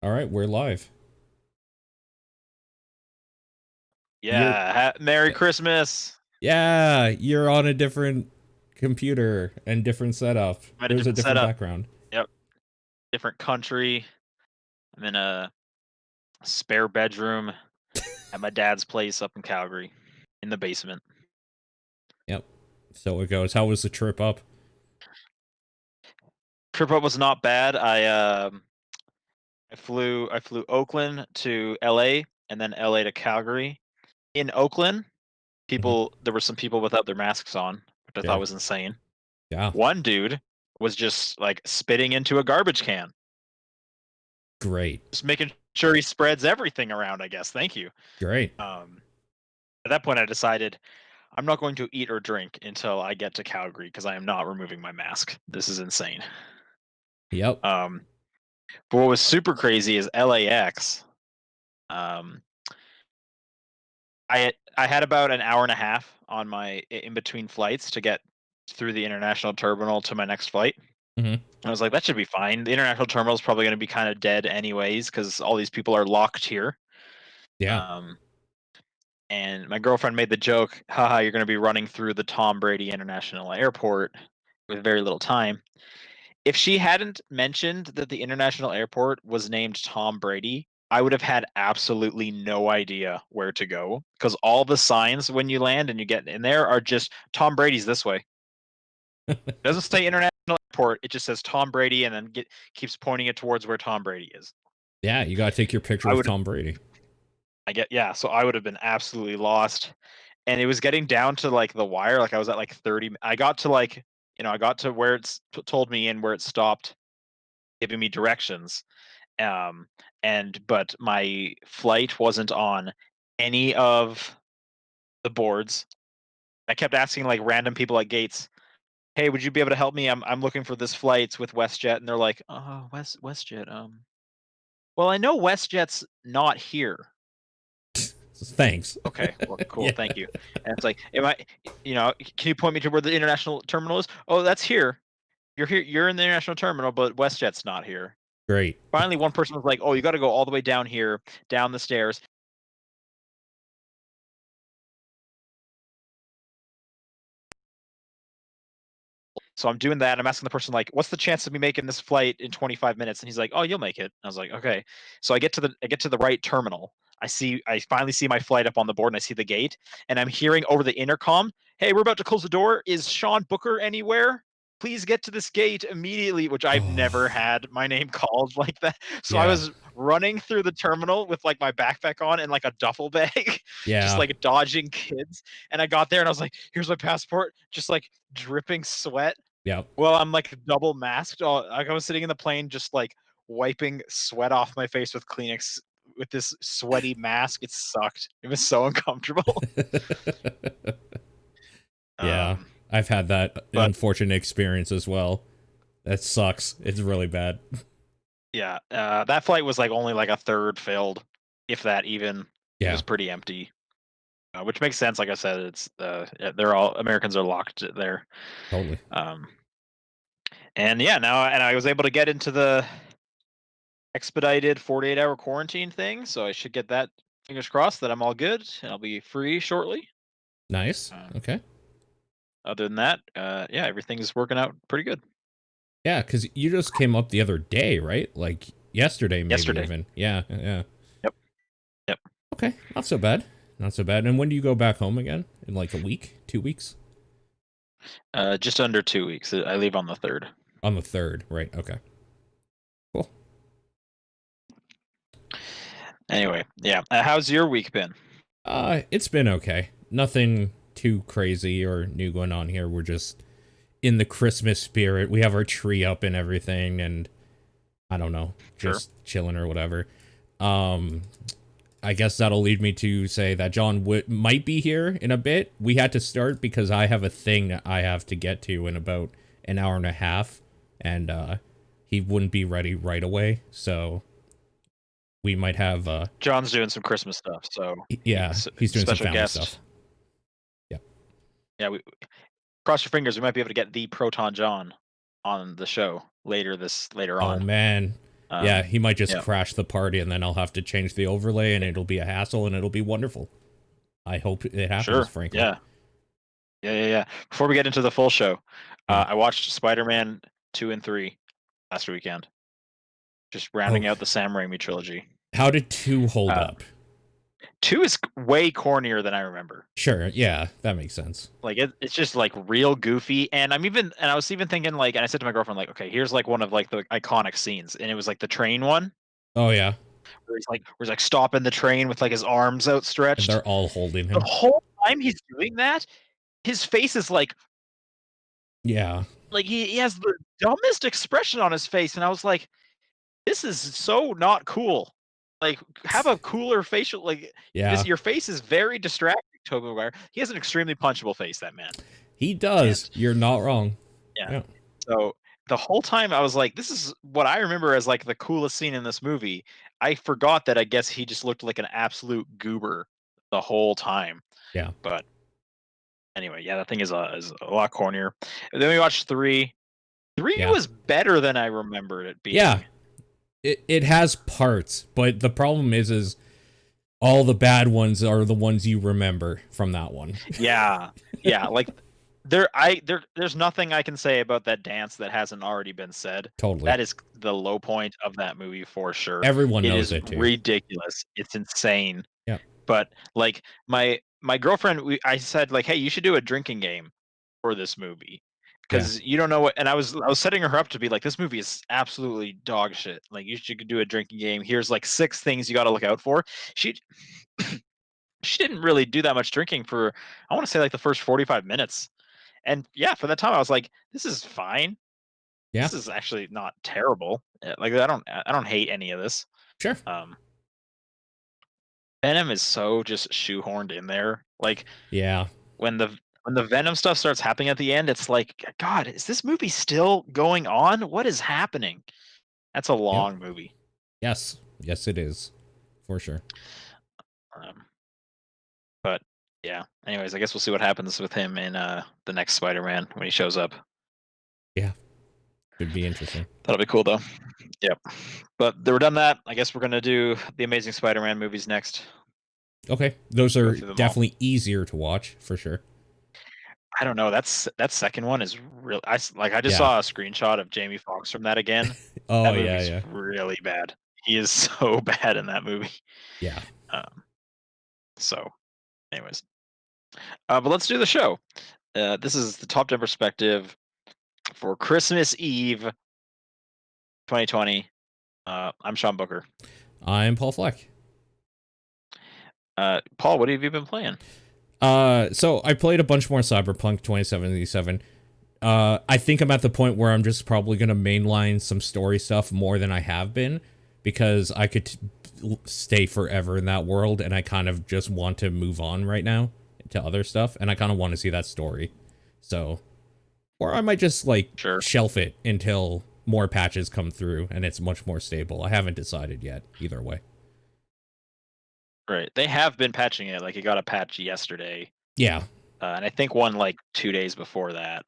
All right, we're live. You're Yeah, Merry Christmas. you're on a different computer and different setup. I'm at a There's a different different setup. background. Yep, different country. I'm in a spare bedroom at my dad's place up in Calgary, in the basement. Yep. So it goes. How was the trip up? Trip up was not bad. I flew Oakland to LA and then LA to Calgary. In Oakland, Hmm. people there were some people without their masks on, which I thought Sure. was insane. Yeah. One dude was just like spitting into a garbage can, Great. just making sure he spreads everything around. I guess. Thank you. Great. Um, at that point, I decided I'm not going to eat or drink until I get to Calgary because I am not removing my mask. This is insane. Yep. Um, but what was super crazy is LAX. Um, I had about an hour and a half on my in between flights to get through the international terminal to my next flight. Hmm. I was like, that should be fine. The international terminal is probably going to be kind of dead anyways because all these people are locked here. Yeah. Um, and my girlfriend made the joke, haha, you're going to be running through the Tom Brady International Airport with very little time. If she hadn't mentioned that the international airport was named Tom Brady, I would have had absolutely no idea where to go because all the signs when you land and you get in there are just Tom Brady's this way. It doesn't say international airport, it just says Tom Brady and then keeps pointing it towards where Tom Brady is. Yeah. You gotta take your picture I with would Tom Brady. so I would have been absolutely lost. And it was getting down to like the wire, like I was at like 30. I got to like, I got to where it's told me and where it stopped giving me directions. um but my flight wasn't on any of the boards. I kept asking like random people at gates, hey, would you be able to help me? I'm looking for this flight with WestJet. And they're like, oh, WestJet, well, I know WestJet's not here. Thanks. Okay, well, cool, Yeah. thank you. And it's like, am I, can you point me to where the international terminal is? Oh, that's here. You're in the international terminal, but WestJet's not here. Great. Finally, one person was like, oh, you got to go all the way down here, down the stairs. So I'm doing that. I'm asking the person like, "What's the chance of me making this flight in 25 minutes?" And he's like, "Oh, you'll make it." I was like, "Okay." So I get to the right terminal. I finally see my flight up on the board, and I see the gate, and I'm hearing over the intercom, "Hey, we're about to close the door. Is Sean Booker anywhere? Please get to this gate immediately." Which I've never Oh. had my name called like that. So I Yeah. was running through the terminal with like my backpack on and like a duffel bag, just Yeah. like dodging kids. And I got there and I was like, "Here's my passport," just like dripping sweat. Yep. Well, I'm like double masked. Like I was sitting in the plane, just like wiping sweat off my face with Kleenex with this sweaty mask. It sucked. It was so uncomfortable. Yeah. Um, I've had that but unfortunate experience as well. That sucks. It's really bad. yeah, that flight was like only like a third filled, if that even. It Yeah. was pretty empty, which makes sense. Like I said, it's yeah, they're all Americans are locked there. Totally. Um, and yeah, now and I was able to get into the expedited 48-hour quarantine thing, so I should get that. Fingers crossed that I'm all good and I'll be free shortly. Nice. Uh, Okay. other than that, yeah, everything's working out pretty good. Yeah, because you just came up the other day, right? Like yesterday, maybe Yesterday. even. Yeah, yeah. Yep. Yep. Okay, not so bad. Not so bad. And when do you go back home again? In like a week? 2 weeks? Just under 2 weeks. I leave on the 3rd. On the 3rd, right? Okay. Cool. Anyway, yeah. How's your week been? It's been okay. Nothing too crazy or new going on here. We're just in the Christmas spirit. We have our tree up and everything, and I don't know, Sure. just chilling or whatever. Um, I guess that'll lead me to say that John might be here in a bit. We had to start because I have a thing that I have to get to in about an hour and a half, and he wouldn't be ready right away. So we might have, John's doing some Christmas stuff, so yeah, he's doing some special family guest. stuff. Yeah. Yeah, we cross your fingers. We might be able to get the Proton John on the show later Oh on. man, Yeah, he might just Yeah, crash the party and then I'll have to change the overlay and it'll be a hassle and it'll be wonderful. I hope it happens, sure. frankly. Yeah. Yeah, yeah, yeah. Before we get into the full show, Yeah. I watched Spider-Man 2 and 3 last weekend, just Oh, rounding out the Sam Raimi trilogy. how did 2 hold Uh, up? 2 is way cornier than I remember. Sure, yeah, that makes sense. Like it's just like real goofy, and I was even thinking like, and I said to my girlfriend like, okay, here's like one of like the iconic scenes, and it was like the train one Oh, yeah, where he's like stopping the train with like his arms and outstretched. they're all holding The him. whole time he's doing that, his face is Yeah, like he has the dumbest expression on his face, and I was like, this is so not cool. Like, have a cooler facial. Like, yeah, your face is very distracting. Tobey Maguire. He has an extremely punchable face. That man. he does. And You're not wrong. yeah, Yeah, so the whole time I was like, this is what I remember as like the coolest scene in this movie. I forgot that I guess he just looked like an absolute goober the whole time. yeah, But anyway, yeah, that thing is a lot cornier. And then we watched 3. 3 yeah, was better than I remembered it yeah. being. It has parts, but the problem is all the bad ones are the ones you remember from that one. Yeah, yeah, like there's nothing I can say about that dance that hasn't already been said. Totally. That is the low point of that movie for sure. Everyone It knows is it too. ridiculous. It's insane. Yeah, But like my girlfriend, I said like, hey, you should do a drinking game for this movie yeah, because you don't know what. And I was setting her up to be like, this movie is absolutely dog shit. Like you should do a drinking game. Here's like 6 things you got to look out for. She she didn't really do that much drinking for, I want to say like the first 45 minutes. And yeah, for that time I was like, this is fine. yeah. This is actually not terrible. Like I don't hate any of this. Sure. Um Venom is so just shoehorned in there. Like Yeah, when the Venom stuff starts happening at the end, it's like, God, is this movie still going on? What is happening? That's a yep. long movie. Yes, yes, it is for sure. Um, but yeah. Anyways, I guess we'll see what happens with him in the next Spider-Man when he shows up. Yeah, could be interesting. That'll be cool though. Yep. But we're done that. I guess we're gonna do the Amazing Spider-Man movies next. Okay, those Go are through them all. definitely easier to watch for sure. I don't know. That second one is real. I just Yeah. saw a screenshot of Jamie Foxx from that again. Oh That yeah, movie's yeah, really bad. He is so bad in that movie. yeah, Um, so, anyways, but let's do the show. This is the top 10 perspective for Christmas Eve 2020. I'm Sean Booker. I'm Paul Fleck. Paul, what have you been playing? So I played a bunch more Cyberpunk 2077. I think I'm at the point where I'm just probably gonna mainline some story stuff more than I have been, because I could stay forever in that world, and I kind of just want to move on right now to other stuff, and I kind of want to see that story. So, or I might just like Sure. shelf it until more patches come through and it's much more stable. I haven't decided yet. Either way. Right. They have been patching it. Like, it got a patch yesterday. Yeah. And I think one like 2 days before that.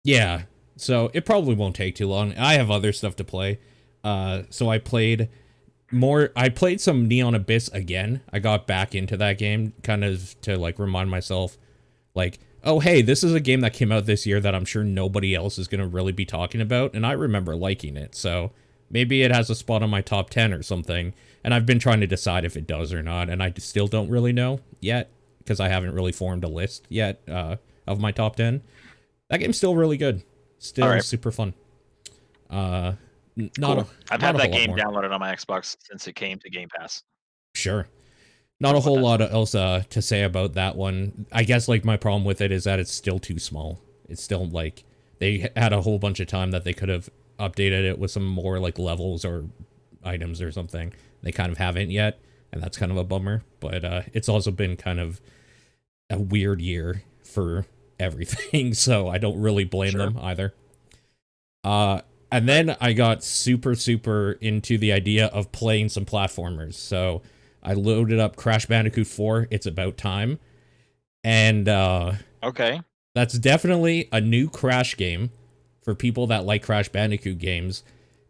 Yeah. So it probably won't take too long. I have other stuff to play. So I played some Neon Abyss again. I got back into that game kind of to like remind myself like, oh hey, this is a game that came out this year that I'm sure nobody else is going to really be talking about, and I remember liking it. So maybe it has a spot on my top 10 or something, and I've been trying to decide if it does or not, and I still don't really know yet because I haven't really formed a list yet of my top 10. That game's still really good. Still super fun. Not cool. I've had that game more. downloaded on my Xbox since it came to Game Pass. Sure. Not a whole lot else to say about that one. I guess like my problem with it is that it's still too small. It's still like they had a whole bunch of time that they could have updated it with some more like levels or items or something. They kind of haven't yet, and that's kind of a bummer. But it's also been kind of a weird year for everything, so I don't really blame them either. And then I got super into the idea of playing some platformers. So I loaded up Crash Bandicoot 4, It's About Time. And okay. That's definitely a new Crash game for people that like Crash Bandicoot games.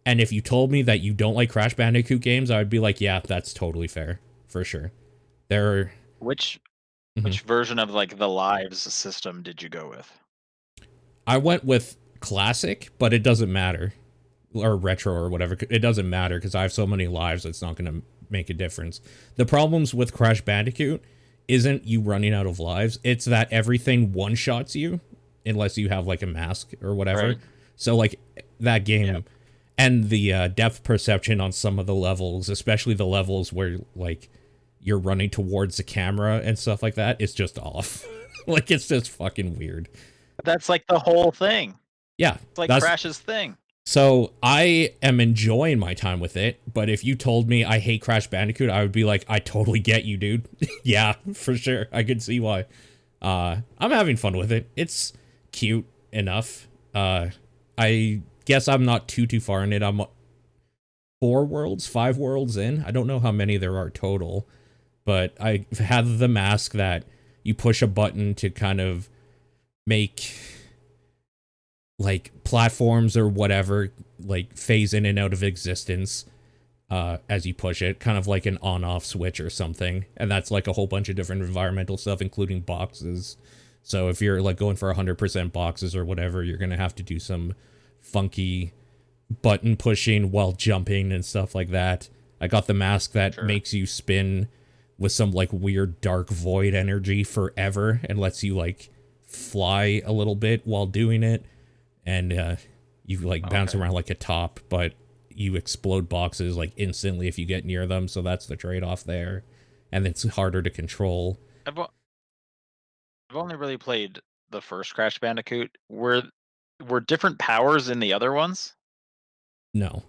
And if you told me that you don't like Crash Bandicoot games, I would be like, yeah, that's totally fair, for sure. There are... Which Mhm. which version of like the lives system did you go with? I went with classic, but it doesn't matter. Or retro or whatever. It doesn't matter because I have so many lives, it's not going to make a difference. The problems with Crash Bandicoot isn't you running out of lives, it's that everything one-shots you unless you have like a mask or whatever. Right. So like that Yeah. game and the depth perception on some of the levels, especially the levels where like you're running towards the camera and stuff like that, it's just off. Like it's just fucking weird. That's like the whole thing. Yeah, It's like that's Crash's thing. so I am enjoying my time with it, but if you told me I hate Crash Bandicoot, I would be like, I totally get you, dude. Yeah, for sure. I could see why. I'm having fun with it. It's cute enough. I guess I'm not too far in it. I'm 5 worlds in. I don't know how many there are total, but I have the mask that you push a button to kind of make like platforms or whatever like phase in and out of existence as you push it, kind of like an on-off switch or something. And that's like a whole bunch of different environmental stuff, including boxes. So if you're like going for 100% boxes or whatever, you're gonna have to do some funky button pushing while jumping and stuff like that. I got the mask that makes you spin with some like weird dark void energy forever and lets you like fly a little bit while doing it. And you like bounce around like a top, but you explode boxes like instantly if you get near them. So that's the trade-off there, and it's harder to control. I've only really played the first Crash Bandicoot. Were different powers in the other ones? No,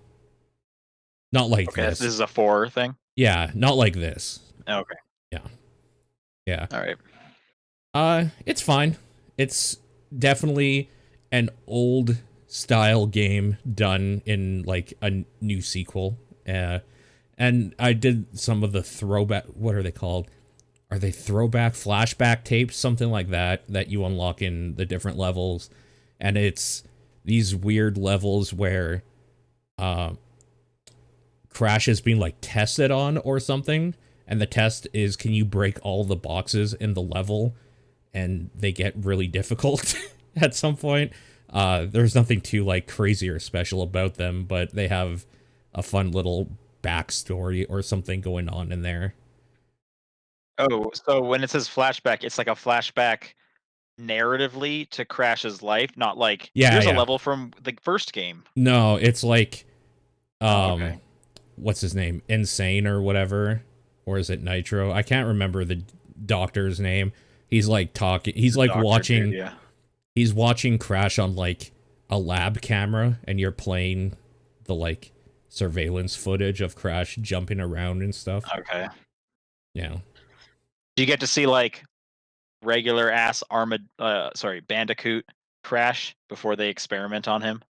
not like Okay, this this. is a 4 thing. Yeah, not like this. Okay. Yeah, yeah. All right. It's fine. It's definitely an old style game done in like a new sequel. And I did some of the throwback. What are they called? Are they throwback, flashback tapes, something like that, that you unlock in the different levels? And it's these weird levels where Crash is being like tested on or something, and the test is, can you break all the boxes in the level? And they get really difficult at some point. There's nothing too like crazy or special about them, but they have a fun little backstory or something going on in there. Oh, so when it says flashback, it's like a flashback narratively to Crash's life, not like Yeah, here's a yeah. level from the first game. No, it's like Oh, okay. what's his name? Insane or whatever. Or is it Nitro? I can't remember the doctor's name. He's like talking, he's The like doctor watching dude, yeah. he's watching Crash on like a lab camera, and you're playing the like surveillance footage of Crash jumping around and stuff. Okay. Yeah. Do you get to see like regular ass Bandicoot Crash before they experiment on him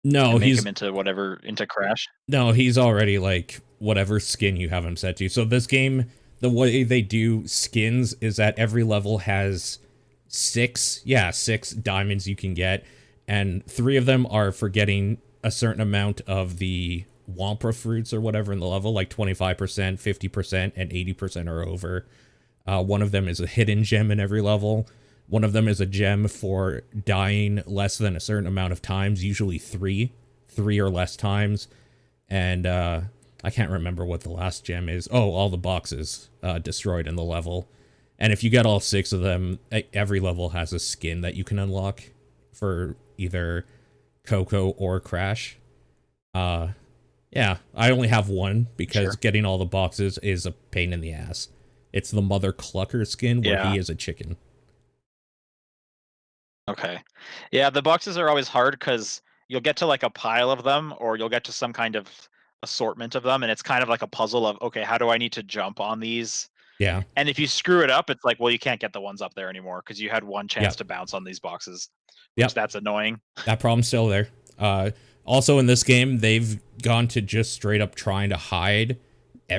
No, and make he's him into Crash? no, he's already like whatever skin you have him set to. So this game, the way they do skins is that every level has six diamonds you can get, and 3 of them are for getting a certain amount of the Wampa fruits or whatever in the level, like 25%, 50%, and 80% are over. One of them is a hidden gem in every level. One of them is a gem for dying less than a certain amount of times, usually three or less times. And I can't remember what the last gem is. Oh, all the boxes destroyed in the level. And if you get all 6 of them, every level has a skin that you can unlock for either Coco or Crash. Yeah, I only have one because getting all the boxes is a pain in the ass. It's the Mother Clucker skin where he is a chicken. Okay. Yeah, the boxes are always hard because you'll get to like a pile of them, or you'll get to some kind of assortment of them, and it's kind of like a puzzle of, okay, how do I need to jump on these? Yeah. And if you screw it up, it's like, well, you can't get the ones up there anymore because you had one chance Yep. to bounce on these boxes, which Yep. that's annoying. That problem's still there. Also in this game, they've gone to just straight up trying to hide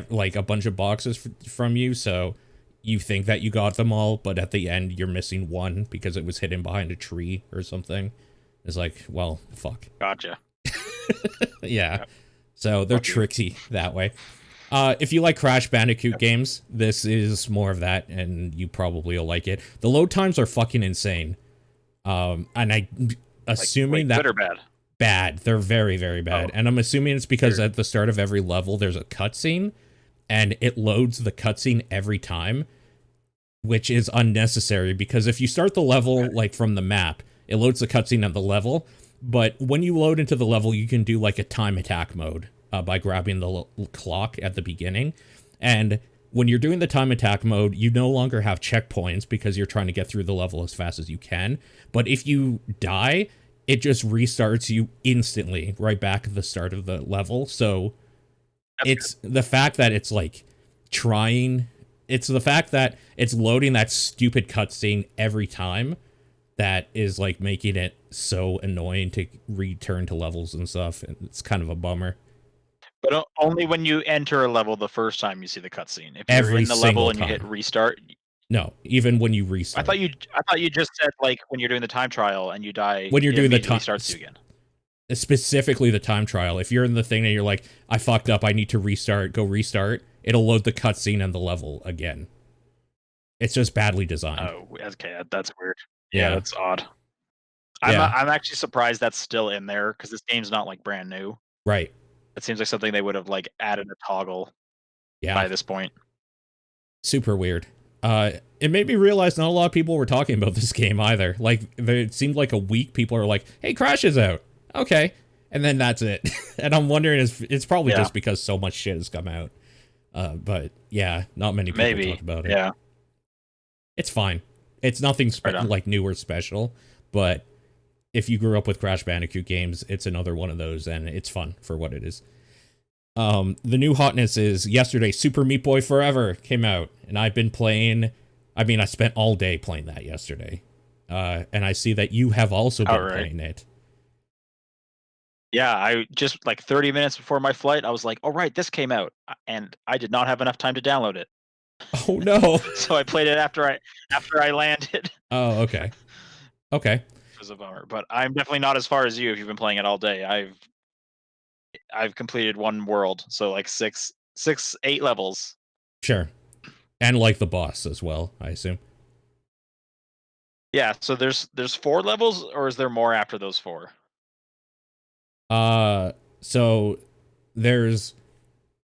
like a bunch of boxes from you, so you think that you got them all, but at the end you're missing one because it was hidden behind a tree or something. It's like, well, fuck. Gotcha. Yeah. Yep. So they're Fuck you. tricksy that way. If you like Crash Bandicoot games, this is more of that, and you probably will like it. The load times are fucking insane. And I assuming Like that good or bad? bad. They're very, very bad. Oh, And I'm assuming it's because weird. at the start of every level there's a cutscene, and it loads the cutscene every time, which is unnecessary because if you start the level like from the map, it loads the cutscene on the level. But when you load into the level, you can do like a time attack mode by grabbing the clock at the beginning. And when you're doing the time attack mode, you no longer have checkpoints because you're trying to get through the level as fast as you can. But if you die, it just restarts you instantly right back at the start of the level. So That's it's the fact that it's like trying, it's the fact that it's loading that stupid cutscene every time that is like making it so annoying to return to levels and stuff. And it's kind of a bummer. But only when you enter a level the first time you see the cutscene. If you're Every in the level single and you hit time. restart, No, even when you I thought restart. you just said like when you're doing the time trial and you die, When you're it doing the immediately time, starts you again. specifically the time trial, if you're in the thing and you're like, I fucked up, I need to restart, go restart, it'll load the cutscene and the level again. It's just badly designed. Oh, okay, that's weird. Yeah, Yeah. that's odd. Yeah. I'm actually surprised that's still in there because this game's not like brand new. Right. It seems like something they would have like added a toggle Yeah. by this point. Super weird. It made me realize not a lot of people were talking about this game either. Like, it seemed like a week people are like, hey, Crash is out. Okay. And then that's it. And I'm wondering, it's probably just because so much shit has come out. But yeah, not many people talk about it. Yeah. It's fine. It's nothing Right like new or special, but if you grew up with Crash Bandicoot games, it's another one of those, and it's fun for what it is. The new hotness is yesterday, Super Meat Boy Forever came out, and I've been playing. I mean, I spent all day playing that yesterday, and I see that you have also been playing it. Yeah, I just like 30 minutes before my flight, I was like, "Oh right, this came out," and I did not have enough time to download it. Oh no! So I played it after I landed. Oh, okay. Okay. It was a bummer, but I'm definitely not as far as you if you've been playing it all day. I've completed one world, so like 8 levels. Sure. And like the boss as well, I assume. Yeah, so there's 4 levels, or is there more after those 4? So there's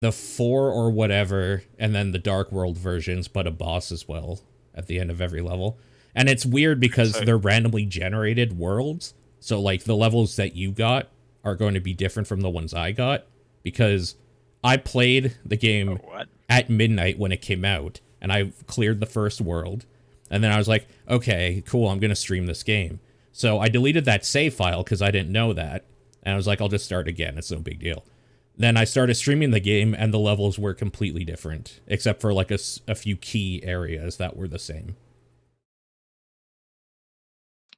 the 4 or whatever, and then the Dark World versions, but a boss as well at the end of every level. And it's weird because they're randomly generated worlds. So like the levels that you got are going to be different from the ones I got because I played the game at midnight when it came out, and I cleared the first world. And then I was like, okay, cool, I'm going to stream this game. So I deleted that save file because I didn't know that. And I was like, I'll just start again. It's no big deal. Then I started streaming the game, and the levels were completely different, except for like a few key areas that were the same.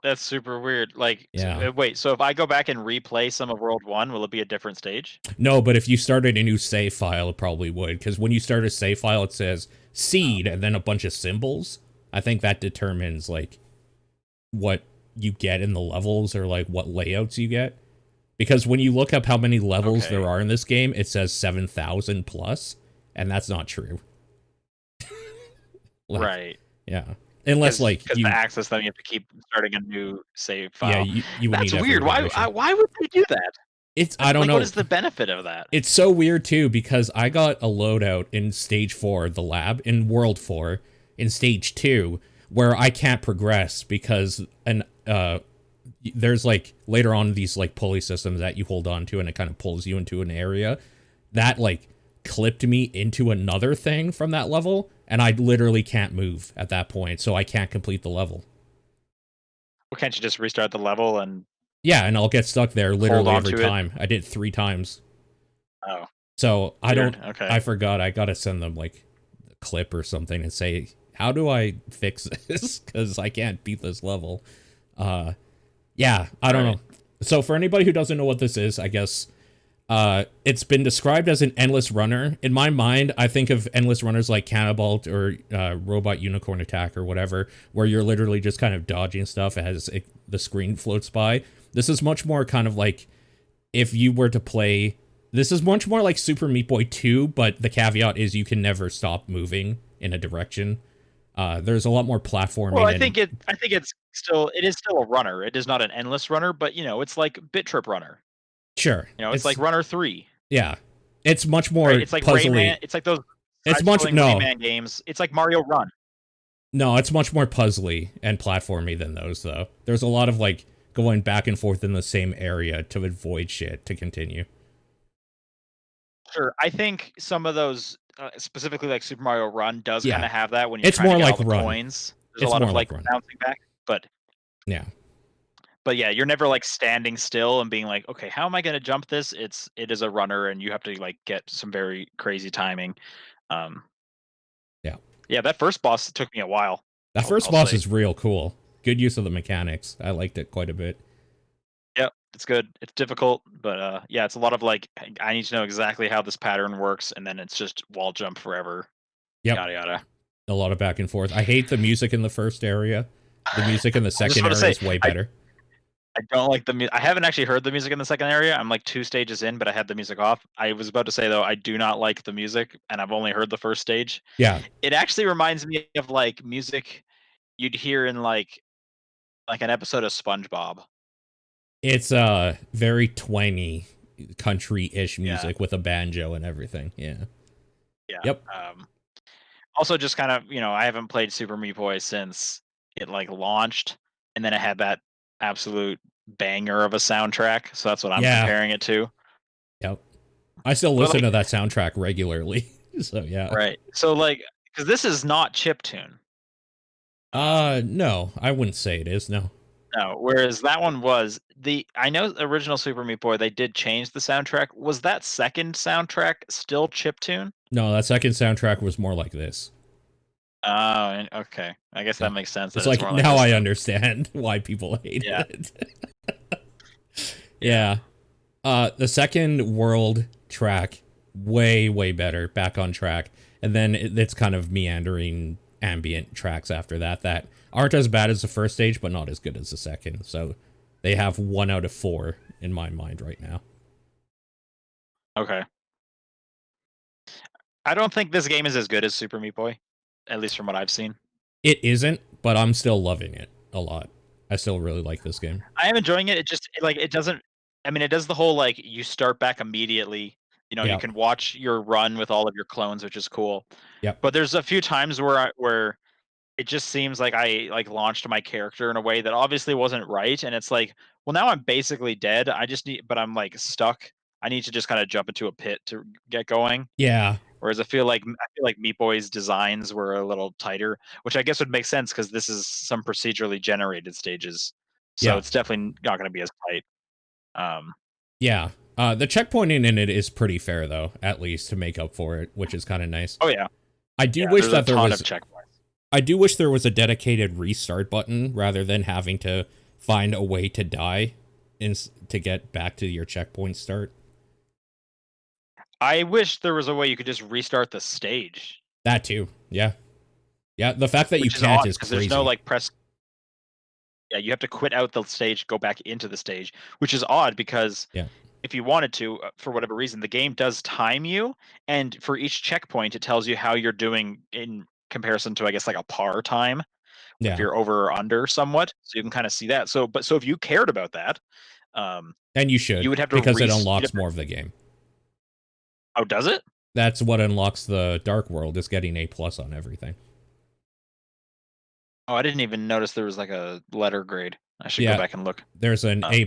That's super weird. Like, Yeah. wait, so if I go back and replay some of World 1, will it be a different stage? No, but if you started a new save file, it probably would, because when you start a save file, it says seed and then a bunch of symbols. I think that determines like what you get in the levels or like what layouts you get. Because when you look up how many levels there are in this game, it says 7,000 plus, and that's not true. Like, right. Yeah. Unless like you to access them, you have to keep starting a new save file. Yeah, you would That's need weird. Why would they do that? I don't know. What is the benefit of that? It's so weird too because I got a loadout in stage 4, the lab, in world 4, in stage 2, where I can't progress because there's like later on these like pulley systems that you hold on to and it kind of pulls you into an area that like clipped me into another thing from that level, and I literally can't move at that point, so I can't complete the level. Well, can't you just restart the level and... Yeah, and I'll get stuck there literally every time. I did it 3 times. Oh. So I Weird. don't... Okay. I forgot. I gotta send them like a clip or something and say, how do I fix this? Because I can't beat this level. Yeah, I don't know. So for anybody who doesn't know what this is, I guess it's been described as an endless runner. In my mind, I think of endless runners like Cannibal or Robot Unicorn Attack or whatever, where you're literally just kind of dodging stuff as the screen floats by. This is much more kind of like if you were to play, this is much more like Super Meat Boy 2, but the caveat is you can never stop moving in a direction. There's a lot more Well, platforming and I think it is still a runner. It is not an endless runner, but you know, it's like Bit Trip Runner. sure, You know, it's like it's Runner 3, yeah, it's much right? more It's like Rayman. puzzly. It's like those It's much side-scrolling no, Rayman games. It's like Mario Run. no, it's much more puzzly and platformy than those though. There's a lot of like going back and forth in the same area to avoid shit to continue. Sure. I think some of those, specifically like Super Mario Run, does kind Yeah, of have that when you're it's trying to more get like all the Run. coins. There's a It's lot more of like like Run. bouncing back, Yeah, but yeah, you're never like standing still and being like, okay, how am I going to jump this? It is a runner, and you have to like get some very crazy timing. Um, yeah. yeah, that first boss took me a while. That first I'll boss say. is real cool. Good use of the mechanics. I liked it quite a bit. Yep, it's good. It's difficult, but yeah, it's a lot of like I need to know exactly how this pattern works, and then it's just wall jump forever. Yep, Yada yada. a lot of back and forth. I hate the music in the first area. The music in the I just second want to area say, is way I better. I don't like the music. I haven't actually heard the music in the second area. I'm like 2 stages in, but I had the music off. I was about to say though, I do not like the music, and I've only heard the first stage. Yeah, It actually reminds me of like music you'd hear in like an episode of SpongeBob. it's very twangy country-ish Yeah, music with a banjo and everything. Yeah. yeah. Yep. Also, just kind of, I haven't played Super Meat Boy since it like launched, and then it had that absolute banger of a soundtrack. So that's what I'm Yeah. comparing it to. Yep. I still But listen like, to that soundtrack regularly. So yeah. right. So like, because this is not chiptune. No, I wouldn't say it is. No. No, whereas that one was I know the original Super Meat Boy, they did change the soundtrack. Was that second soundtrack still chiptune? No, that second soundtrack was more like this. Oh, okay. I guess Yeah. that makes sense that It's it's like more like now this I then. understand why people hate Yeah, it. yeah. Yeah. The second world track, way better, back on track. And then it's kind of meandering ambient tracks after that that aren't as bad as the first stage, but not as good as the second. So they have 1 out of 4 in my mind right now. Okay. I don't think this game is as good as Super Meat Boy, at least from what I've seen. It isn't, but I'm still loving it a lot. I still really like this game. I am enjoying it. Like it doesn't. I mean, it does the whole like you start back immediately. You Yep. can watch your run with all of your clones, which is cool. Yep. But there's a few times where it just seems like I like launched my character in a way that obviously wasn't right, and it's like, well, now I'm basically dead. But I'm like stuck. I need to just kind of jump into a pit to get going. Yeah. Whereas I feel like Meat Boy's designs were a little tighter, which I guess would make sense because this is some procedurally generated stages, so Yeah. it's definitely not going to be as tight. Um, Yeah. The checkpointing in it is pretty fair though, at least to make up for it, which is kind of nice. oh yeah, I do yeah. wish There's a that there ton of was checkpoints. I do wish there was a dedicated restart button rather than having to find a way to die to get back to your checkpoint start. I wish there was a way you could just restart the stage, That too. Yeah. Yeah, the fact that you which is can't odd is because there's no crazy. like press. Yeah, you have to quit out the stage, go back into the stage, which is odd because Yeah. if you wanted to, for whatever reason, the game does time you, and for each checkpoint, it tells you how you're doing in comparison to, I guess, like a par time, if Yeah. you're over or under somewhat. So you can kind of see that. So if you cared about that, um, And you you should would have to because it you'd have unlocks to, more of the game. oh, does it? That's what unlocks the Dark World is getting A+ on everything. Oh, I didn't even notice there was like a letter grade. I should go Yeah, back and look. there's an Um, A+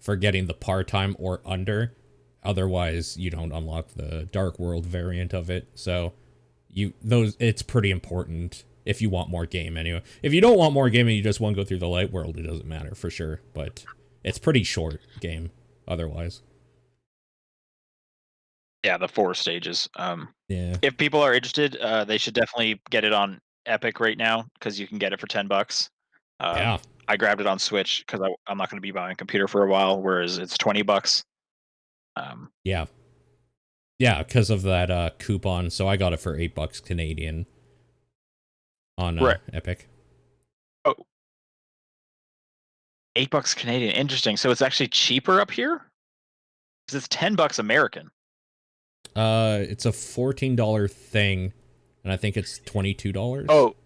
for getting the par time or under. Otherwise, you don't unlock the Dark World variant of it. So it's pretty important if you want more game anyway. If you don't want more game and you just want to go through the light world, it doesn't matter for sure. But it's pretty short game otherwise. yeah, the 4 stages. Yeah. If people are interested, they should definitely get it on Epic right now because you can get it for $10. Yeah. I grabbed it on Switch because I'm not going to be buying a computer for a while, whereas it's $20. Um, Yeah. Yeah, because of that coupon. So I got it for $8 Canadian on right. Epic. Oh, $8 Canadian. Interesting. So it's actually cheaper up here. 'Cause it's $10 American. It's a $14 thing, and I think it's $22. Oh,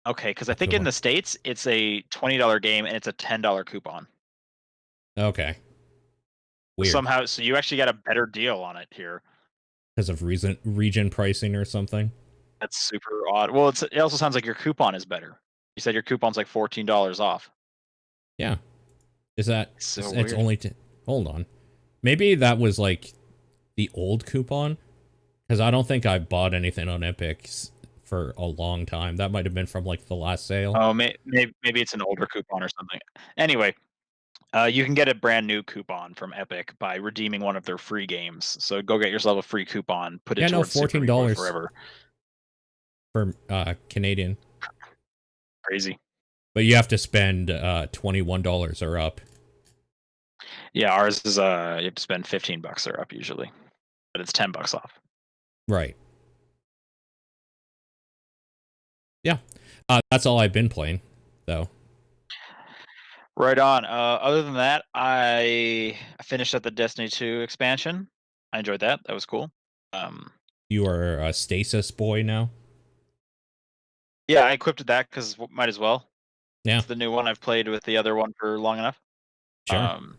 okay, because I think in Equivalent. the States, it's a $20 game and it's a $10 coupon. Okay. Weird. Somehow, so you actually got a better deal on it here. Because of region pricing or something. That's super odd. Well, it also sounds like your coupon is better. You said your coupon's like $14 off. Yeah. Is that So it's weird. only hold on. Maybe that was like the old coupon, because I don't think I bought anything on Epic for a long time. That might have been from like the last sale. Oh, maybe it's an older coupon or something. Anyway, you can get a brand new coupon from Epic by redeeming one of their free games. So go get yourself a free coupon, put it Yeah, no, towards Super Meat Boy $14 Forever. for Canadian. Crazy. But you have to spend $21 or up. Yeah, ours is you have to spend $15 or up usually, but it's $10 off. Right. Yeah. That's all I've been playing, though. Right on. Other than that, I finished up the Destiny 2 expansion. I enjoyed that. That was cool. Um, You are a stasis boy now. yeah, I equipped that because might as well. Yeah, It's the new one. I've played with the other one for long enough. sure. Um,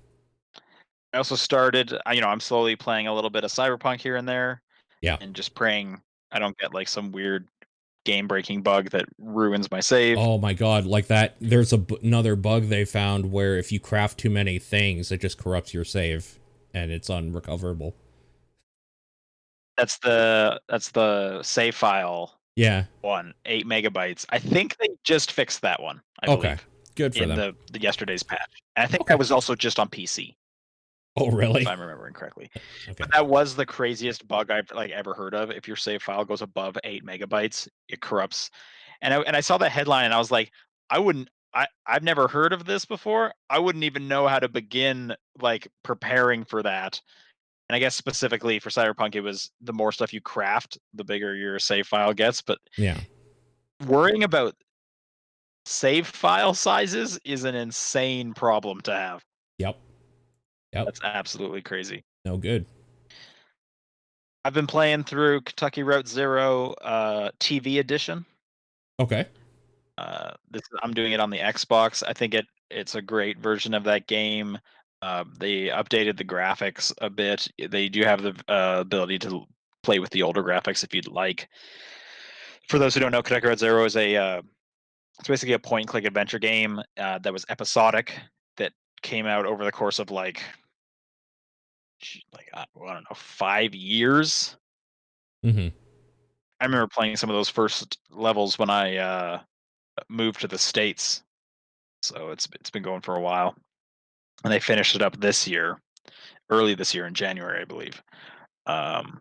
I also started. I'm slowly playing a little bit of Cyberpunk here and there, Yeah. and just praying I don't get like some weird game-breaking bug that ruins my save. Oh my god, like that. There's another bug they found where if you craft too many things, it just corrupts your save and it's unrecoverable. That's the save file Yeah. one, 8 MB. I think they just fixed that one, I Okay. believe, Good for in them. the yesterday's patch. And I think that Okay. was also just on PC, Oh, if really? I'm remembering correctly. Okay. But that was the craziest bug I've like ever heard of. If your save file goes above 8 MB, it corrupts. And I saw that headline and I was like, I wouldn't I've never heard of this before. I wouldn't even know how to begin like preparing for that. And I guess specifically for Cyberpunk, it was the more stuff you craft, the bigger your save file gets. But Yeah. worrying about save file sizes is an insane problem to have. Yep. Yep. That's absolutely crazy. No good. I've been playing through Kentucky Route Zero TV edition. Okay. I'm doing it on the Xbox. I think it's a great version of that game. They updated the graphics a bit. They do have the ability to play with the older graphics if you'd like. For those who don't know, Kentucky Route Zero is it's basically a point and click adventure game that was episodic that came out over the course of I don't know, 5 years. Mm-hmm. I remember playing some of those first levels when I moved to the States, so it's been going for a while, and they finished it up this year, early this year in January, I believe. Um,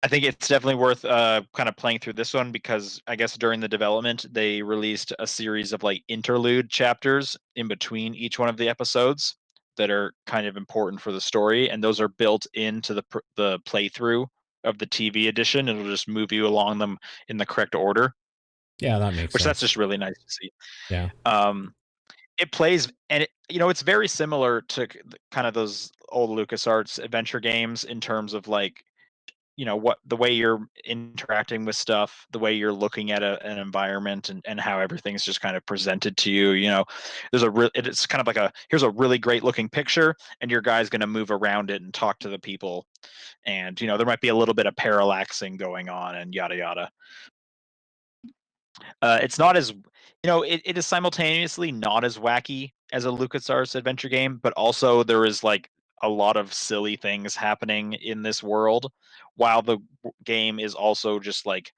I think it's definitely worth kind of playing through this one because I guess during the development they released a series of like interlude chapters in between each one of the episodes that are kind of important for the story, and those are built into the playthrough of the TV edition. It'll just move you along them in the correct order, Yeah, that makes which that's sense. just really nice to see. Yeah. Um, it plays and it's very similar to kind of those old LucasArts adventure games in terms of like what the way you're interacting with stuff, the way you're looking at an environment, and how everything's just kind of presented to you. There's it's kind of like here's a really great looking picture, and your guy's going to move around it and talk to the people, and there might be a little bit of parallaxing going on and yada yada. It's not as it is simultaneously not as wacky as a LucasArts adventure game, but also there is like a lot of silly things happening in this world, while the game is also just like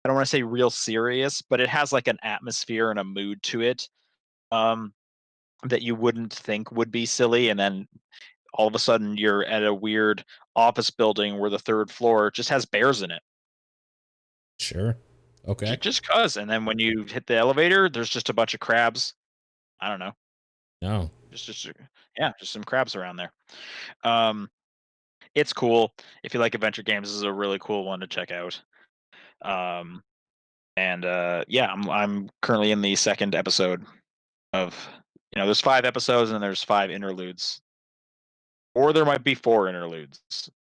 I don't want to say real serious, but it has like an atmosphere and a mood to it um, that you wouldn't think would be silly, and then all of a sudden you're at a weird office building where the third floor just has bears in it. Sure. Okay. Just cause, and then when you hit the elevator, there's just a bunch of crabs. I don't know. No. Just yeah, just some crabs around there. Um, it's cool. If you like adventure games, this is a really cool one to check out. Um, and yeah, I'm currently in the second episode of There's 5 episodes and there's 5 interludes, or there might be 4 interludes.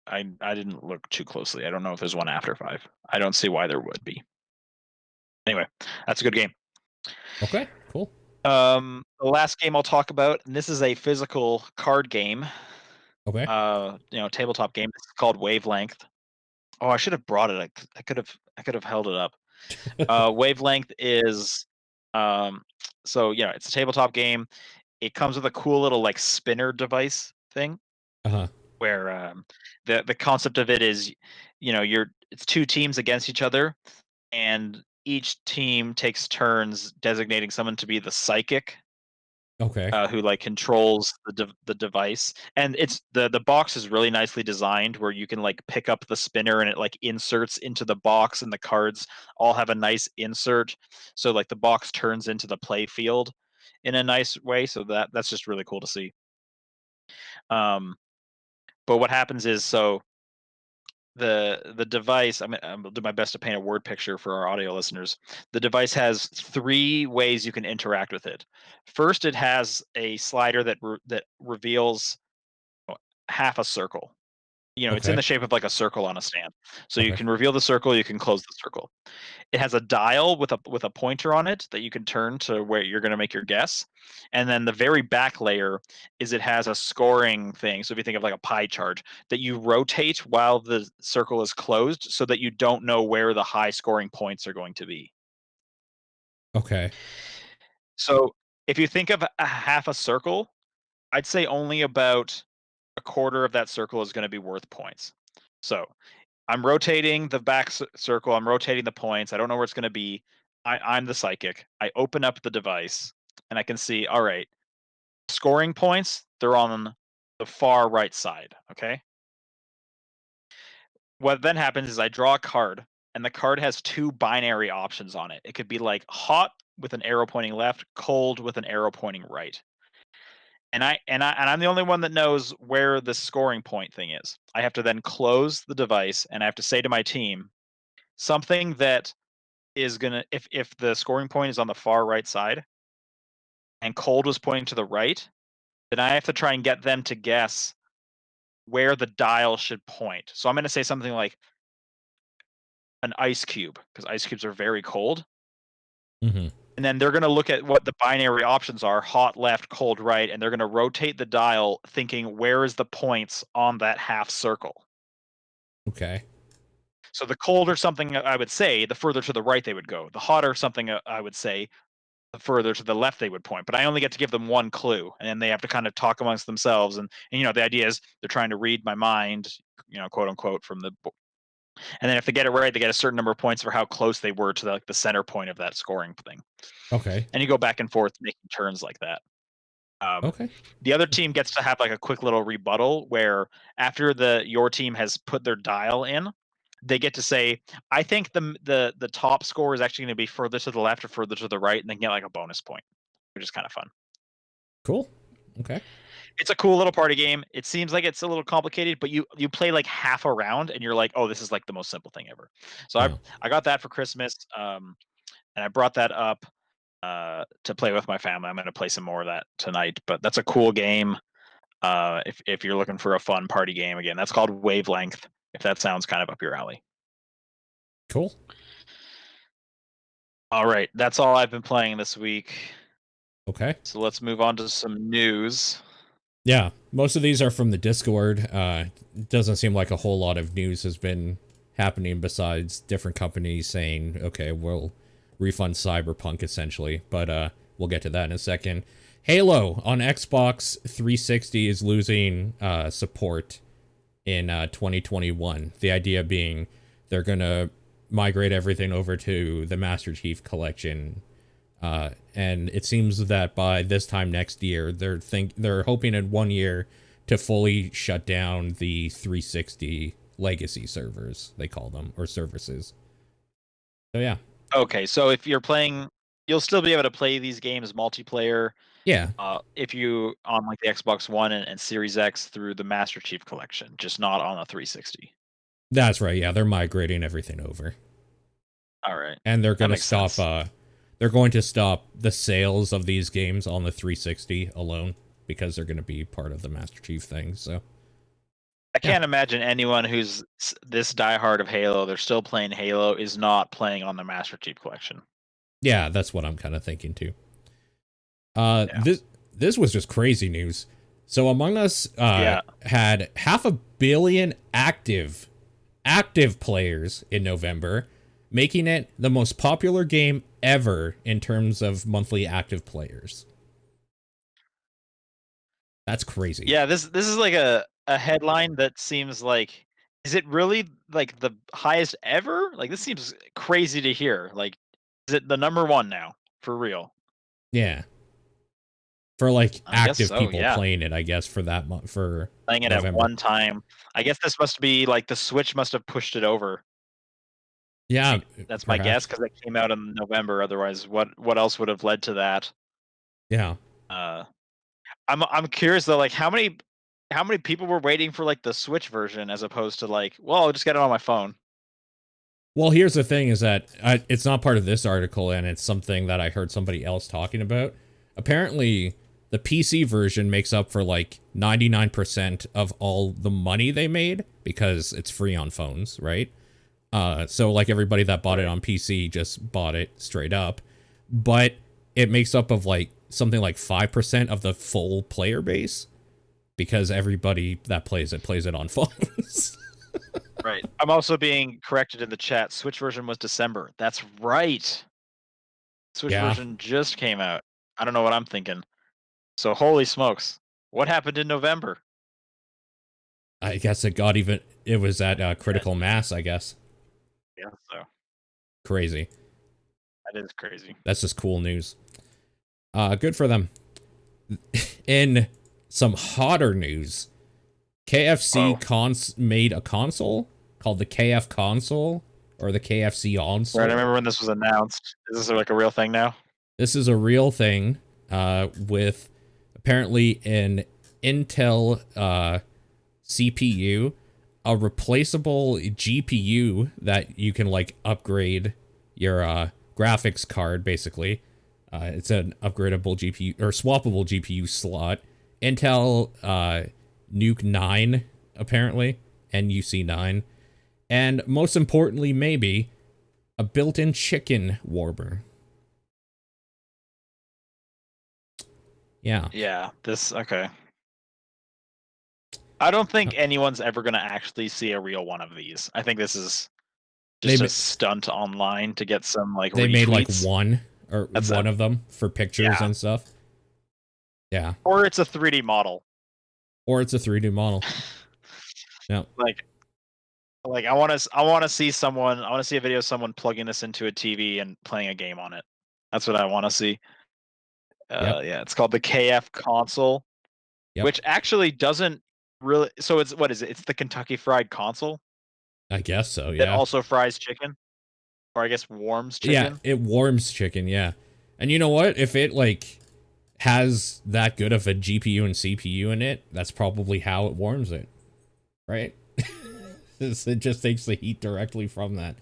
I didn't look too closely. I don't know if there's one after 5. I don't see why there would be. Anyway, that's a good game. Okay, cool. The last game I'll talk about, and this is a physical card game, Okay. tabletop game. It's called Wavelength. Oh, I should have brought it. I could have held it up. Wavelength is, it's a tabletop game. It comes with a cool little like spinner device thing Uh-huh. where the concept of it is, it's 2 teams against each other, and each team takes turns designating someone to be the psychic, Okay. who like controls the device. And it's the box is really nicely designed where you can like pick up the spinner and it like inserts into the box, and the cards all have a nice insert, so like the box turns into the play field in a nice way. So that's just really cool to see. um but what happens is, so the device, I'll do my best to paint a word picture for our audio listeners. The device has 3 ways you can interact with it. First, it has a slider that reveals half a circle. It's in Okay. the shape of like a circle on a stand. So you Okay. can reveal the circle, you can close the circle. It has a dial with a pointer on it that you can turn to where you're going to make your guess. And then the very back layer is it has a scoring thing. So if you think of like a pie chart that you rotate while the circle is closed so that you don't know where the high scoring points are going to be. Okay. So if you think of a half a circle, I'd say only about a quarter of that circle is going to be worth points. So I'm rotating the back circle. I'm rotating the points. I don't know where it's going to be. I'm the psychic. I open up the device and I can see, all right, scoring points, they're on the far right side. Okay. What then happens is I draw a card, and the card has 2 binary options on it. It could be like hot with an arrow pointing left, cold with an arrow pointing right. And I'm the only one that knows where the scoring point thing is. I have to then close the device and I have to say to my team something that is gonna, if the scoring point is on the far right side and cold was pointing to the right, then I have to try and get them to guess where the dial should point. So I'm gonna say something like an ice cube, because ice cubes are very cold. Mm-hmm. And then they're gonna look at what the binary options are: hot left, cold right, and they're gonna rotate the dial thinking where is the points on that half circle. Okay. So the colder something I would say, the further to the right they would go. The hotter something I would say, the further to the left they would point. But I only get to give them one clue, and then they have to kind of talk amongst themselves. And the idea is they're trying to read my mind, quote unquote, from the book. And then if they get it right, they get a certain number of points for how close they were to the center point of that scoring thing. Okay. And you go back and forth making turns like that. Um, Okay. the other team gets to have like a quick little rebuttal where after your team has put their dial in, they get to say, "I think the top score is actually going to be further to the left or further to the right," and they get like a bonus point, which is kind of fun. Cool. Okay. It's a cool little party game. It seems like it's a little complicated, but you play like half a round and you're like, "Oh, this is like the most simple thing ever." So I Oh. I got that for Christmas, and I brought that up to play with my family. I'm going to play some more of that tonight, but that's a cool game. If you're looking for a fun party game, again, that's called Wavelength. If that sounds kind of up your alley. Cool. All right, that's all I've been playing this week. Okay. So let's move on to some news. Yeah, most of these are from the Discord. It doesn't seem like a whole lot of news has been happening besides different companies saying, okay, we'll refund Cyberpunk essentially, but we'll get to that in a second. Halo on Xbox 360 is losing support in 2021. The idea being they're going to migrate everything over to the Master Chief Collection, and it seems that by this time next year, they're hoping in 1 year to fully shut down the 360 legacy servers, they call them, or services. So yeah, Okay, so if you're playing, you'll still be able to play these games multiplayer. yeah, If you on like the Xbox One and Series X through the Master Chief Collection, just not on the 360. that's right. Yeah, they're migrating everything over, All right, and they're that gonna makes stop. sense. they're going to stop the sales of these games on the 360 alone because they're going to be part of the Master Chief thing. So I can't imagine anyone who's this diehard of Halo, they're still playing Halo, is not playing on the Master Chief Collection. yeah, that's what I'm kind of thinking too. Yeah. This was just crazy news. So Among Us had 500 million active players in November, making it the most popular game ever in terms of monthly active players. That's crazy. Yeah, this is like a headline that seems like, is it really like the highest ever? Like, this seems crazy to hear. Like, is it the number one now for real? Yeah. For like I guess active so. people Yeah, playing it, I guess for that month, for playing it at November. one time. I guess this must be like the Switch must have pushed it over. Yeah, That's my guess perhaps. because it came out in November. Otherwise, what else would have led to that? Yeah. Uh, I'm curious though, like how many people were waiting for like the Switch version as opposed to like, well, I'll just get it on my phone. Well, here's the thing is that it's not part of this article, and it's something that I heard somebody else talking about. Apparently, the PC version makes up for like 99% of all the money they made because it's free on phones, right? So like everybody that bought it on PC just bought it straight up. But it makes up of like something like 5% of the full player base because everybody that plays it on phones. Right. I'm also being corrected in the chat. Switch version was December. That's right. Switch Yeah, version just came out. I don't know what I'm thinking. So holy smokes. What happened in November? I guess it was at critical mass, I guess. Yeah, so Crazy. that is crazy. That's just cool news. Good for them. In some hotter news, KFC made a console called the KF console or the KFC Right, I console. remember when this was announced. Is this like a real thing now? This is a real thing with apparently an Intel CPU, a replaceable GPU that you can like upgrade your graphics card basically. It's an upgradable GPU or swappable GPU slot. Intel Nuke 9 apparently, NUC 9, and most importantly maybe a built-in chicken warmer. Yeah. Yeah, okay. I don't think anyone's ever going to actually see a real one of these. I think this is just a stunt online to get some like they made like retweets. one of them for pictures Yeah. and stuff. Yeah. Or it's a 3D model. Or it's a 3D model. Yeah. Like I want to see a video of someone plugging this into a TV and playing a game on it. That's what I want to see. Yep. Yeah, it's called the KF console, Yep. which actually doesn't really. So it's what is it? It's the Kentucky Fried Console. I guess so. That Yeah. also fries chicken, or I guess warms chicken. Yeah. It warms chicken. Yeah. And you know what? If it like has that good of a GPU and CPU in it, that's probably how it warms it. Right? It just takes the heat directly from that.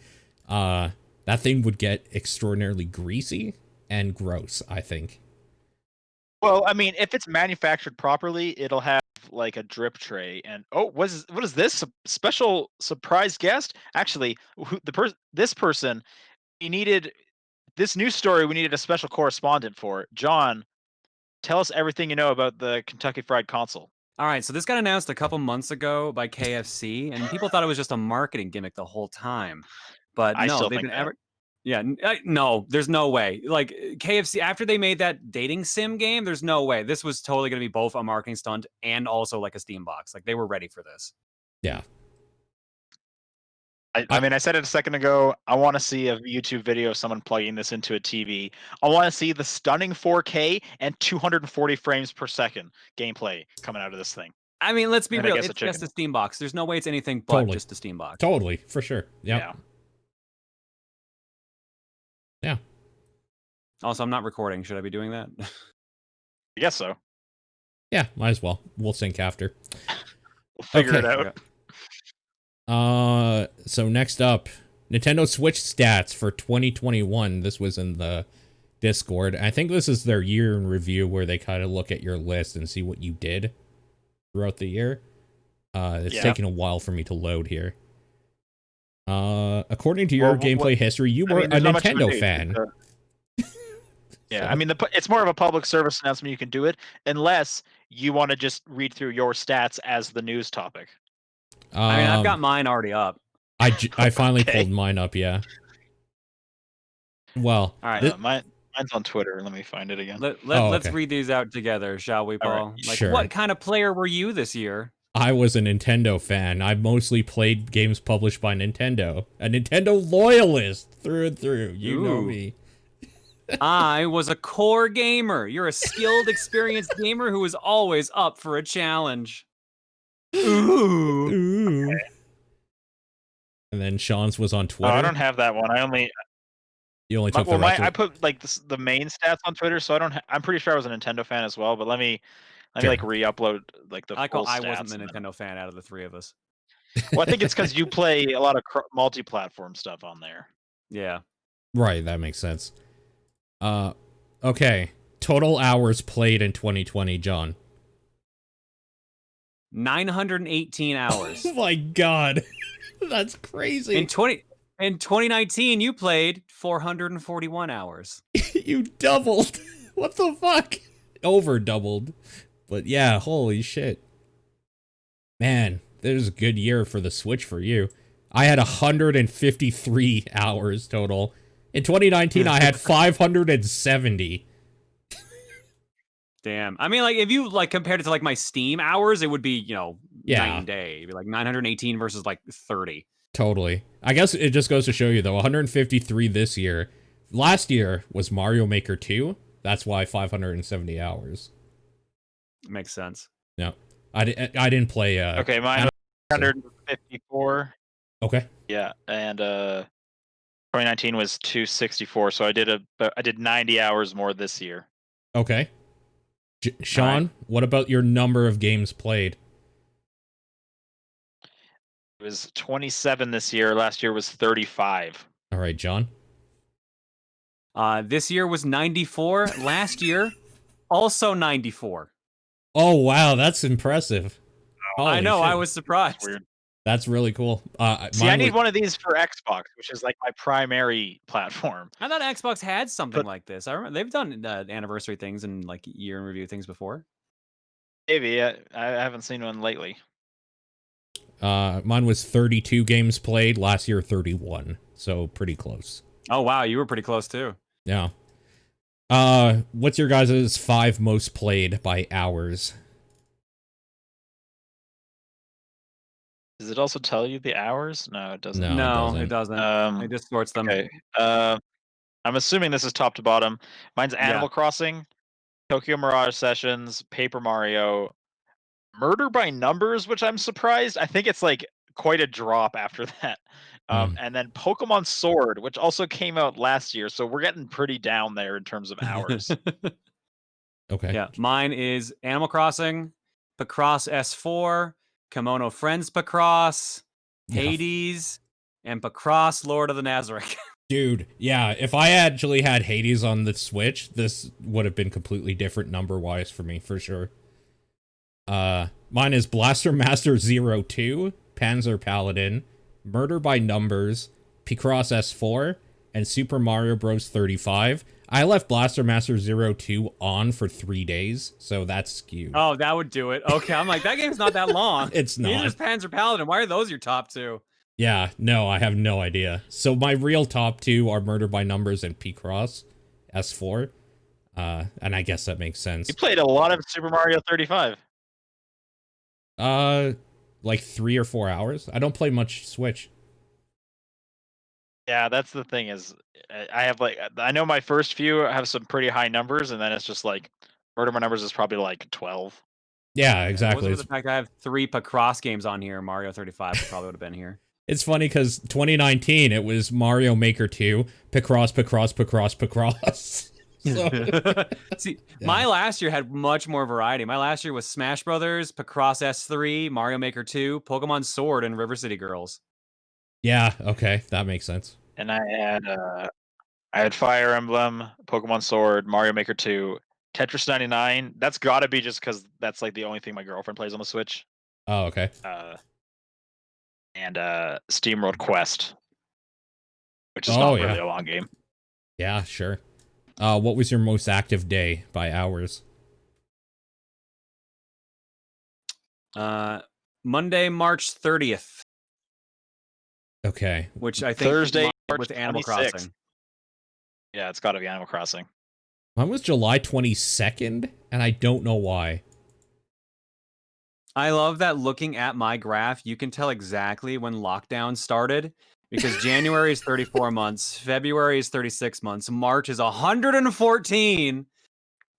That thing would get extraordinarily greasy and gross, I think. Well, I mean, if it's manufactured properly, it'll have like a drip tray. And what is this special surprise guest? Actually, this person, he needed this news story. We needed a special correspondent for. John, tell us everything you know about the Kentucky Fried Console. All right, so this got announced a couple months ago by KFC, and people thought it was just a marketing gimmick the whole time. But I no, still they've think been that. yeah, no, there's no way. Like KFC, after they made that dating sim game, there's no way. This was totally going to be both a marketing stunt and also like a Steam box. Like they were ready for this. Yeah. I mean, I said it a second ago. I want to see a YouTube video of someone plugging this into a TV. I want to see the stunning 4K and 240 frames per second gameplay coming out of this thing. I mean, let's be And I real. guess It's a just chicken. a Steam box. There's no way it's anything but just a Steam box. Totally, for sure. Yep. Yeah. Yeah. Also, I'm not recording. Should I be doing that? I guess so. Yeah, might as well. We'll sync after. We'll figure it out. So next up, Nintendo Switch stats for 2021. This was in the Discord. I think this is their year in review where they kind of look at your list and see what you did throughout the year. It's taking a while for me to load here. According to your gameplay history, you were a Nintendo fan. Yeah, I mean, it's more of a public service announcement. You can do it unless you want to just read through your stats as the news topic. I mean, I've got mine already up. I finally pulled mine up, yeah. Well, all right. Mine's on Twitter. Let me find it again. Let's read these out together, shall we, Paul? Right. Like, sure. What kind of player were you this year? I was a Nintendo fan. I mostly played games published by Nintendo. A Nintendo loyalist through and through. You know me. I was a core gamer. You're a skilled, experienced gamer who is always up for a challenge. Ooh. Okay. And then Sean's was on Twitter. Oh, I don't have that one. You only took the rest I put like the main stats on Twitter, so I don't. I'm pretty sure I was a Nintendo fan as well. But let me like re-upload like the full stats. I wasn't the Nintendo fan out of the three of us. Well, I think it's because you play a lot of multi-platform stuff on there. Yeah. Right, that makes sense. Okay. Total hours played in 2020, John. 918 hours. Oh my god. That's crazy. In 2019, you played 441 hours. You doubled. What the fuck? Over doubled. But yeah, holy shit. Man, this is a good year for the Switch for you. I had 153 hours total. In 2019, I had 570. Damn. I mean, like, if you, like, compared it to, like, my Steam hours, it would be, you know, night and day. It'd be, like, 918 versus, like, 30. Totally. I guess it just goes to show you, though, 153 this year. Last year was Mario Maker 2. That's why 570 hours. Makes sense. No. I didn't play... okay, mine was 154. Okay. Yeah, and 2019 was 264, so I did 90 hours more this year. Okay. Sean, what about your number of games played? It was 27 this year. Last year was 35. All right, John. This year was 94. Last year, also 94. Oh, wow. That's impressive. I know. Shit. I was surprised. That's weird. That's really cool. See, I need one of these for Xbox, which is like my primary platform. I thought Xbox had something like this. I remember they've done anniversary things and like year in review things before. Maybe. I haven't seen one lately. Mine was 32 games played. Last year, 31. So pretty close. Oh, wow. You were pretty close, too. Yeah. What's your guys' 5 most played by hours? Does it also tell you the hours? No, it doesn't. No, it doesn't. It just sorts them. Okay. I'm assuming this is top to bottom. Mine's Animal Crossing, Tokyo Mirage Sessions, Paper Mario, Murder by Numbers, which I'm surprised. I think it's like quite a drop after that. And then Pokemon Sword, which also came out last year. So we're getting pretty down there in terms of hours. Okay. Yeah. Mine is Animal Crossing, Picross S4, Kimono Friends Picross, Hades, and Picross Lord of the Nazarick. Dude, yeah, if I actually had Hades on the Switch, this would have been completely different number-wise for me, for sure. Mine is Blaster Master 02, Panzer Paladin, Murder by Numbers, Picross S4, and Super Mario Bros. 35. I left Blaster Master 02 on for 3 days, so that's skewed. Oh, that would do it. Okay, I'm like, that game's not that long. It's not. Neither is Panzer Paladin. Why are those your top 2? Yeah, no, I have no idea. So my real top 2 are Murder by Numbers and Picross S4. And I guess that makes sense. You played a lot of Super Mario 35. Like 3 or 4 hours. I don't play much Switch. Yeah, that's the thing is, I know my first few have some pretty high numbers, and then it's just like, Murder by Numbers is probably like 12. Yeah, exactly. The fact I have 3 Picross games on here, Mario 35 probably would have been here. It's funny because 2019, it was Mario Maker 2, Picross. See, my last year had much more variety. My last year was Smash Brothers, Picross S3, Mario Maker 2, Pokemon Sword, and River City Girls. Yeah, okay, that makes sense. And I I had Fire Emblem, Pokemon Sword, Mario Maker 2, Tetris 99. That's got to be just because that's like the only thing my girlfriend plays on the Switch. Oh, okay. And SteamWorld Quest, which is Oh, not yeah. really a long game. Yeah, sure. What was your most active day by hours? Monday, March 30th, Okay. which I think Thursday, March with Animal 26th. Crossing. Yeah, it's got to be Animal Crossing. Mine was July 22nd, and I don't know why. I love that looking at my graph, you can tell exactly when lockdown started because January is 34 months, February is 36 months, March is 114,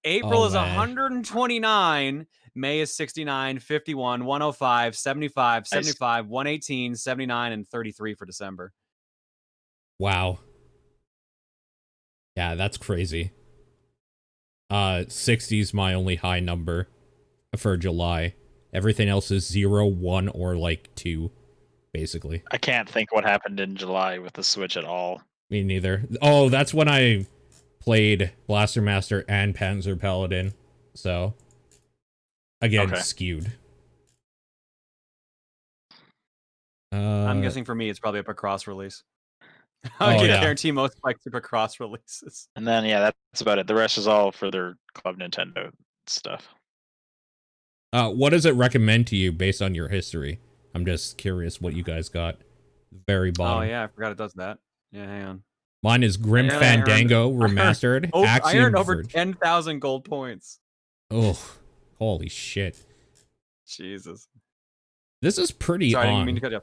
April is man. 129, May is 69, 51, 105, 75, Nice. 75, 118, 79, and 33 for December. Wow. Yeah, that's crazy. 60 is my only high number for July. Everything else is 0, 1, or like 2, basically. I can't think what happened in July with the Switch at all. Me neither. Oh, that's when I played Blaster Master and Panzer Paladin. So, again, Okay. skewed. I'm guessing for me, it's probably a cross release. Oh, I can yeah. guarantee most like super cross releases. And then yeah, that's about it. The rest is all for their Club Nintendo stuff. What does it recommend to you based on your history? I'm just curious what you guys got. Very bottom. Oh yeah, I forgot it does that. Yeah, hang on. Mine is Grim Yeah, Fandango Remastered. I earned over Verge. 10,000 gold points. Oh, holy shit. Jesus. This is pretty Sorry, I didn't on. mean to cut you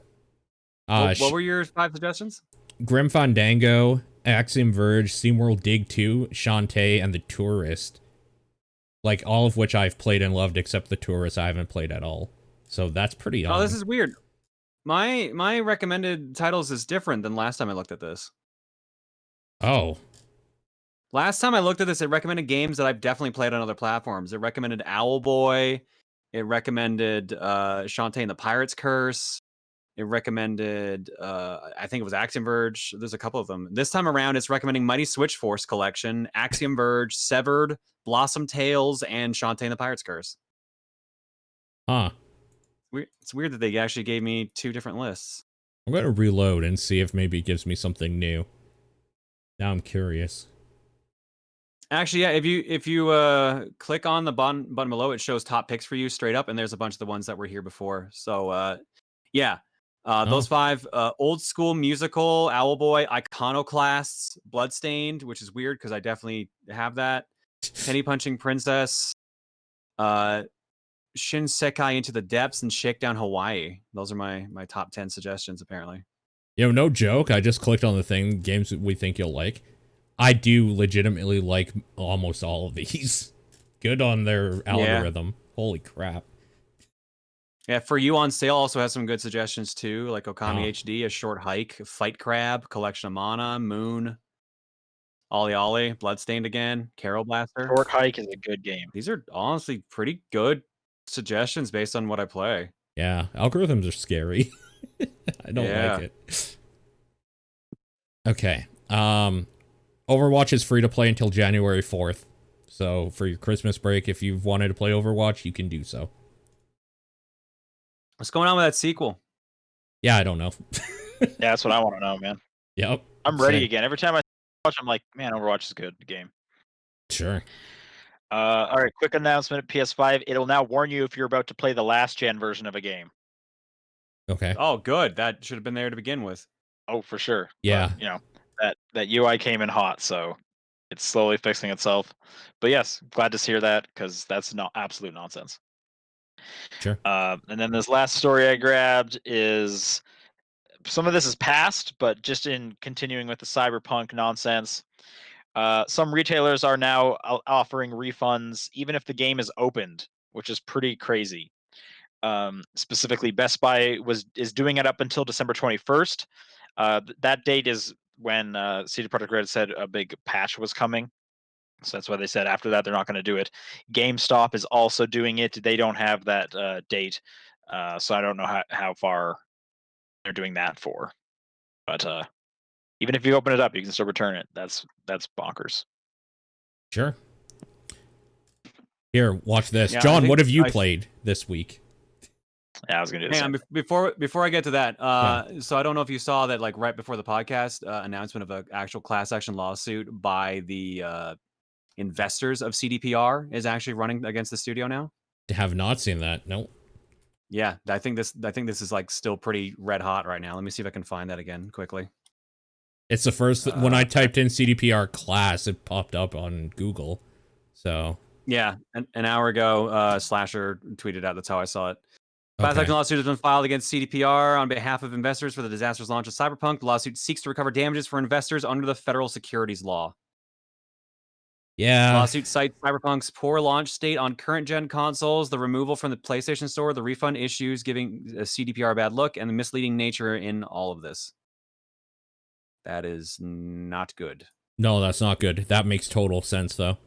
off. What were your 5 suggestions? Grim Fandango, Axiom Verge, SteamWorld Dig 2, Shantae, and The Tourist. Like, all of which I've played and loved, except The Tourist I haven't played at all. So that's pretty on. Oh, this is weird. My recommended titles is different than last time I looked at this. Oh. Last time I looked at this, it recommended games that I've definitely played on other platforms. It recommended Owlboy. It recommended Shantae and the Pirate's Curse. It recommended, I think it was Axiom Verge. There's a couple of them. This time around, it's recommending Mighty Switch Force Collection, Axiom Verge, Severed, Blossom Tales, and Shantae and the Pirate's Curse. Huh. It's weird that they actually gave me 2 different lists. I'm going to reload and see if maybe it gives me something new. Now I'm curious. Actually, yeah, if you click on the button below, it shows top picks for you straight up, and there's a bunch of the ones that were here before. So, yeah. Those 5, old school musical, Owlboy, Iconoclasts, Bloodstained, which is weird because I definitely have that. Penny Punching Princess, Shinsekai Into the Depths, and Shakedown Hawaii. Those are my top 10 suggestions, apparently. Yo, no joke. I just clicked on the thing, games that we think you'll like. I do legitimately like almost all of these. Good on their algorithm. Yeah. Holy crap. Yeah, For You on Sale also has some good suggestions too, like Okami HD, A Short Hike, Fight Crab, Collection of Mana, Moon, Ollie Ollie, Bloodstained again, Carol Blaster. Short Hike is a good game. These are honestly pretty good suggestions based on what I play. Yeah, algorithms are scary. I don't like it. Okay. Overwatch is free to play until January 4th. So for your Christmas break, if you've wanted to play Overwatch, you can do so. What's going on with that sequel? Yeah, I don't know. Yeah, that's what I want to know, man. Yep. I'm ready again. Every time I watch, I'm like, man, Overwatch is a good game. Sure. All right, quick announcement at PS5. It'll now warn you if you're about to play the last gen version of a game. Okay. Oh, good. That should have been there to begin with. Oh, for sure. Yeah. But, you know, that UI came in hot, so it's slowly fixing itself. But yes, glad to hear that because that's not absolute nonsense. Sure. And then this last story I grabbed is some of this is past, but just in continuing with the cyberpunk nonsense. Some retailers are now offering refunds even if the game is opened, which is pretty crazy. Specifically, Best Buy is doing it up until December 21st. That date is when CD Projekt Red said a big patch was coming. So that's why they said after that they're not going to do it. GameStop is also doing it. They don't have that date, so I don't know how far they're doing that for. But Even if you open it up, you can still return it. That's bonkers. Sure. Here, watch this. Yeah, John, what have you played this week? Yeah, I was gonna do the Hang same. on, before I get to that, so I don't know if you saw that, like right before the podcast, announcement of an actual class action lawsuit by the investors of CDPR is actually running against the studio now. Have not seen that. Nope. Yeah, I think this is like still pretty red hot right now. Let me see if I can find that again quickly. It's the first when I typed in CDPR class, it popped up on Google. So yeah, an hour ago, Slasher tweeted out. That's how I saw it. Class okay. action lawsuit has been filed against CDPR on behalf of investors for the disastrous launch of Cyberpunk. The lawsuit seeks to recover damages for investors under the federal securities law. Yeah. Lawsuit cites Cyberpunk's poor launch state on current gen consoles, the removal from the PlayStation Store, the refund issues giving CDPR a bad look, and the misleading nature in all of this. That is not good. No, that's not good. That makes total sense, though.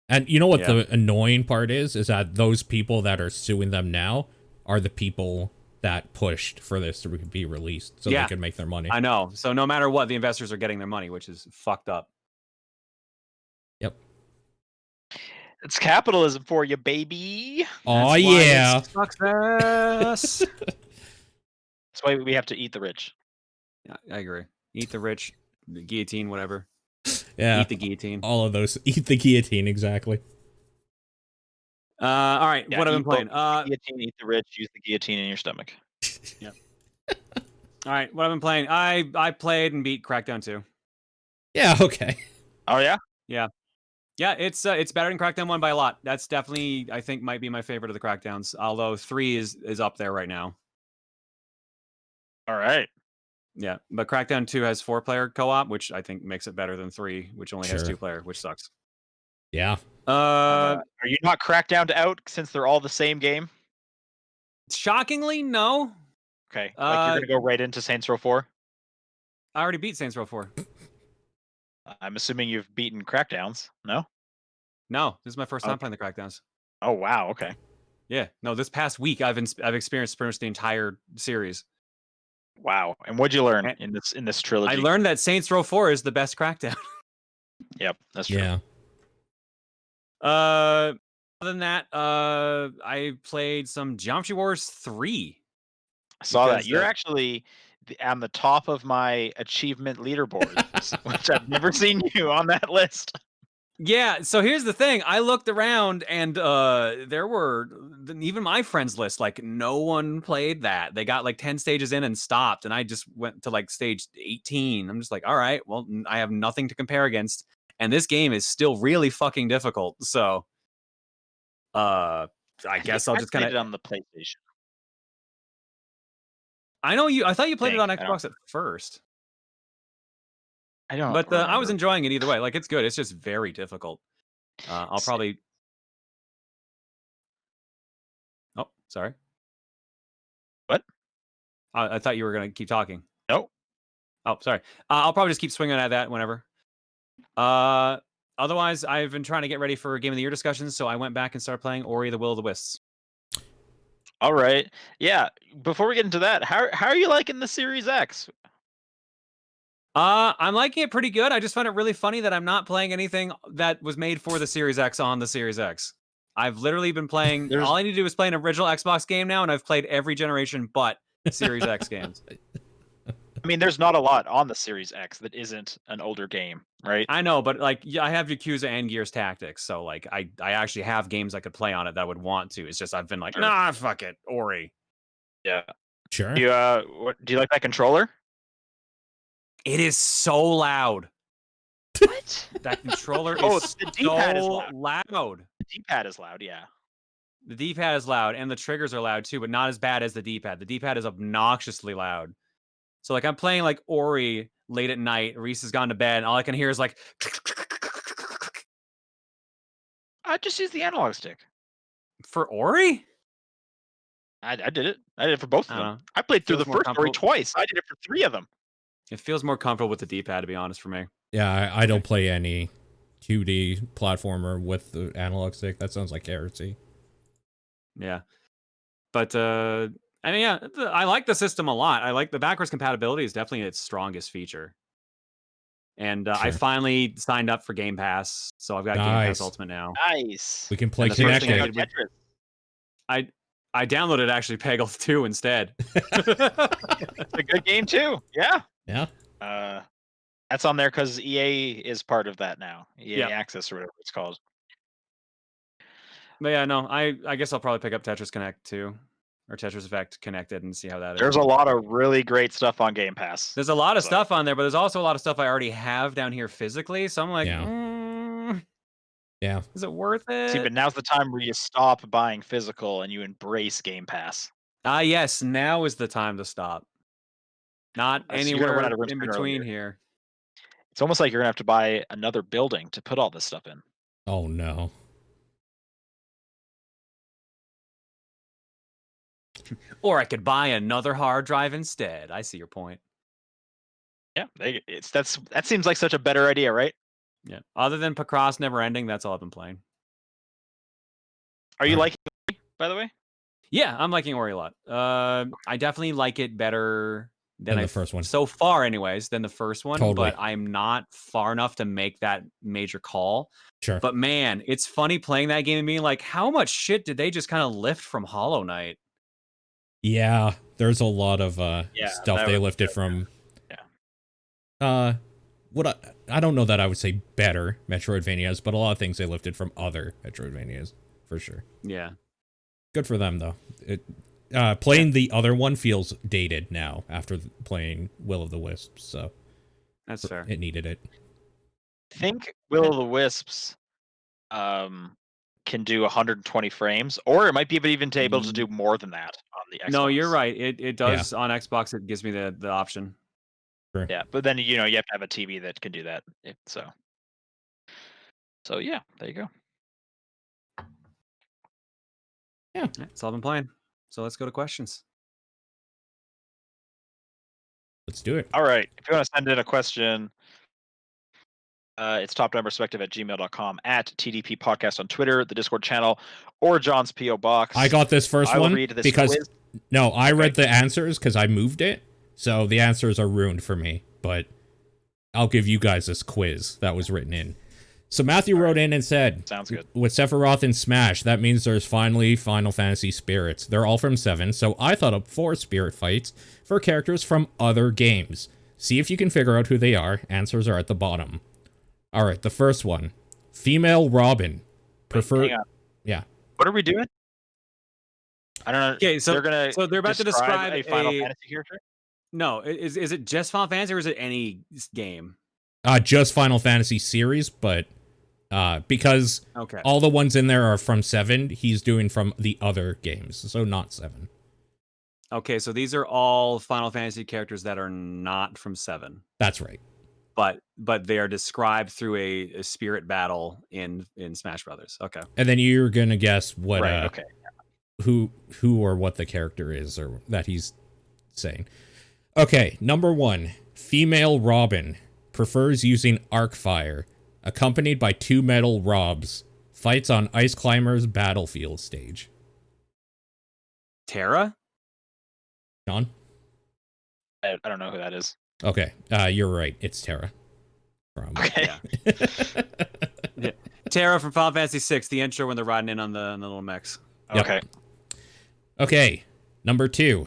And you know what the annoying part is that those people that are suing them now are the people that pushed for this to be released so they could make their money. I know. So no matter what, the investors are getting their money, which is fucked up. Yep. It's capitalism for you, baby. Oh yeah. Success. That's why we have to eat the rich. Yeah, I agree. Eat the rich, the guillotine, whatever. Yeah. Eat the guillotine. All of those. Eat the guillotine, exactly. All right. Yeah, what have I been playing? Guillotine, eat the rich, use the guillotine in your stomach. Yep. All right. What have I been playing? I played and beat Crackdown 2. Yeah, okay. Oh yeah? Yeah. Yeah, it's better than Crackdown 1 by a lot. That's definitely, I think, might be my favorite of the Crackdowns, although 3 is up there right now. All right. Yeah, but Crackdown 2 has 4-player co-op, which I think makes it better than 3, which only has 2-player, which sucks. Yeah. Are you not Crackdown to out since they're all the same game? Shockingly, no. Okay, like you're gonna go right into Saints Row 4? I already beat Saints Row 4. I'm assuming you've beaten Crackdowns, no? No, this is my first time playing the Crackdowns. Oh wow, okay. Yeah, no, this past week I've experienced pretty much the entire series. Wow, and what'd you learn in this trilogy? I learned that Saints Row 4 is the best Crackdown. Yep, that's true. Yeah. Other than that, I played some Geometry Wars 3. I saw that. You're actually on the top of my achievement leaderboard, which I've never seen you on that list. Yeah, so here's the thing. I looked around and there were, even my friends list, like no one played that. They got like 10 stages in and stopped, and I just went to like stage 18. I'm just like, all right, well, I have nothing to compare against. And this game is still really fucking difficult. So I guess I'll just kind of it on the PlayStation. I thought you played it on Xbox at first. I don't. But I was enjoying it either way. Like, it's good. It's just very difficult. I'll probably. Oh, sorry. What? I thought you were gonna keep talking. Nope. Oh, sorry. I'll probably just keep swinging at that whenever. Otherwise, I've been trying to get ready for Game of the Year discussions, so I went back and started playing Ori the Will of the Wisps. All right. Yeah. Before we get into that, how are you liking the Series X? I'm liking it pretty good. I just find it really funny that I'm not playing anything that was made for the Series X on the Series X. I've literally been playing. All I need to do is play an original Xbox game now, and I've played every generation but Series X games. I mean, there's not a lot on the Series X that isn't an older game, right? I know, but like, yeah, I have Yakuza and Gears Tactics, so like, I actually have games I could play on it that I would want to. It's just I've been like, nah, fuck it, Ori. Yeah, sure. Do you like that controller? It is so loud. What? That controller is the D-pad is loud. The D-pad is loud, yeah. The D-pad is loud, and the triggers are loud too, but not as bad as the D-pad. The D-pad is obnoxiously loud. So like, I'm playing like Ori late at night. Reese has gone to bed, and all I can hear is like. I just use the analog stick. For Ori? I did it. I did it for both of them. Know. I played through the first Ori twice. I did it for 3 of them. It feels more comfortable with the D-pad, to be honest, for me. Yeah, I don't play any 2D platformer with the analog stick. That sounds like heresy. Yeah. But, I mean, yeah, I like the system a lot. I like the backwards compatibility is definitely its strongest feature. And I Sure. finally signed up for Game Pass, so I've got Game Pass Nice. Ultimate now. Nice. We can play And the first thing I Connected. did with- I downloaded actually Peggle 2 instead. It's a good game too. Yeah. Yeah. That's on there because EA is part of that now. EA Yeah. Access or whatever it's called. But yeah, no, I guess I'll probably pick up Tetris Connect too, or Tetris Effect Connected, and see how that is. There's a lot of really great stuff on Game Pass. There's a lot of stuff on there, but there's also a lot of stuff I already have down here physically. So I'm like, Yeah. is it worth it? See, but now's the time where you stop buying physical and you embrace Game Pass. Yes, now is the time to stop. Not So you're gonna run anywhere out of room in sooner or between later. here. It's almost like you're gonna have to buy another building to put all this stuff in. Oh no. Or I could buy another hard drive instead. I see your point. Yeah, that seems like such a better idea, right? Yeah. Other than Pacross Never Ending, that's all I've been playing. Are you liking it, by the way? Yeah, I'm liking Ori a lot. I definitely like it better than the first one. So far, anyways, than the first one. Totally. But I'm not far enough to make that major call. Sure. But man, it's funny playing that game and being like, how much shit did they just kind of lift from Hollow Knight? Yeah, there's a lot of stuff they lifted from. Yeah. I don't know that I would say better Metroidvanias, but a lot of things they lifted from other Metroidvanias for sure. Yeah. Good for them though. Playing the other one feels dated now after playing Will of the Wisps, so that's fair. It needed it. I think Will of the Wisps can do 120 frames, or it might be even able to do more than that on the Xbox. No, you're right. It does on Xbox. It gives me the option. Sure. Yeah, but then you have to have a TV that can do that. So yeah, there you go. Yeah, that's all I've been playing. So let's go to questions. Let's do it. All right. If you want to send in a question, it's topdownperspective@gmail.com, @TDP Podcast on Twitter, the Discord channel, or John's P.O. Box. I got this first one because quiz. No, I read the answers because I moved it, so the answers are ruined for me. But I'll give you guys this quiz that was written in. So Matthew wrote in and said, "Sounds good. With Sephiroth in Smash, that means there's finally Final Fantasy spirits. They're all from 7, so I thought up 4 spirit fights for characters from other games. See if you can figure out who they are. Answers are at the bottom. All right, the first one, female Robin. Hang on. Yeah. What are we doing? I don't know. Okay, so they're about to describe a Final Fantasy character. No, is it just Final Fantasy or is it any game? Just Final Fantasy series, but because all the ones in there are from 7, he's doing from the other games, so not 7. Okay, so these are all Final Fantasy characters that are not from 7. That's right. But they are described through a spirit battle in Smash Brothers. Okay. And then you're gonna guess what okay. who or what the character is or that he's saying. Okay, number 1, female Robin prefers using arc fire, accompanied by 2 metal Robs, fights on Ice Climber's battlefield stage. Terra? John? I don't know who that is. Okay, you're right. It's Terra. Okay. Yeah. Terra from Final Fantasy VI, the intro when they're riding in on the little mechs. Yep. Okay. Okay, number 2,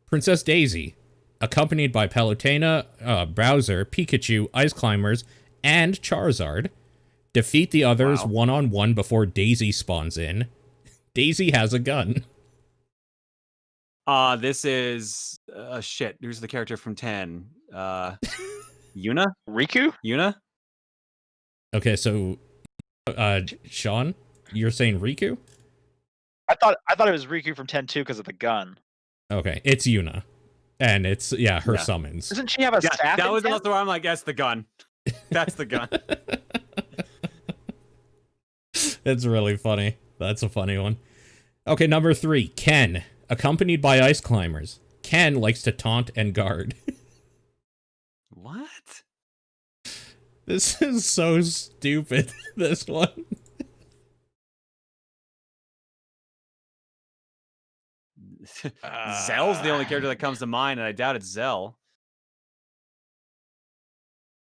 Princess Daisy, accompanied by Palutena, Bowser, Pikachu, Ice Climbers, and Charizard, defeat the others one-on-one before Daisy spawns in. Daisy has a gun. This is shit. Who's the character from 10? Yuna? Riku? Yuna? Okay, so Sean, you're saying Riku? I thought it was Riku from 10 too because of the gun. Okay, it's Yuna. And it's her summons. Doesn't she have a staff? That was also where I'm like, that's the gun. That's the gun. It's really funny. That's a funny one. Okay, number 3, Ken, accompanied by Ice Climbers. Ken likes to taunt and guard. What? This is so stupid, this one. Zell's the only character that comes to mind, and I doubt it's Zell.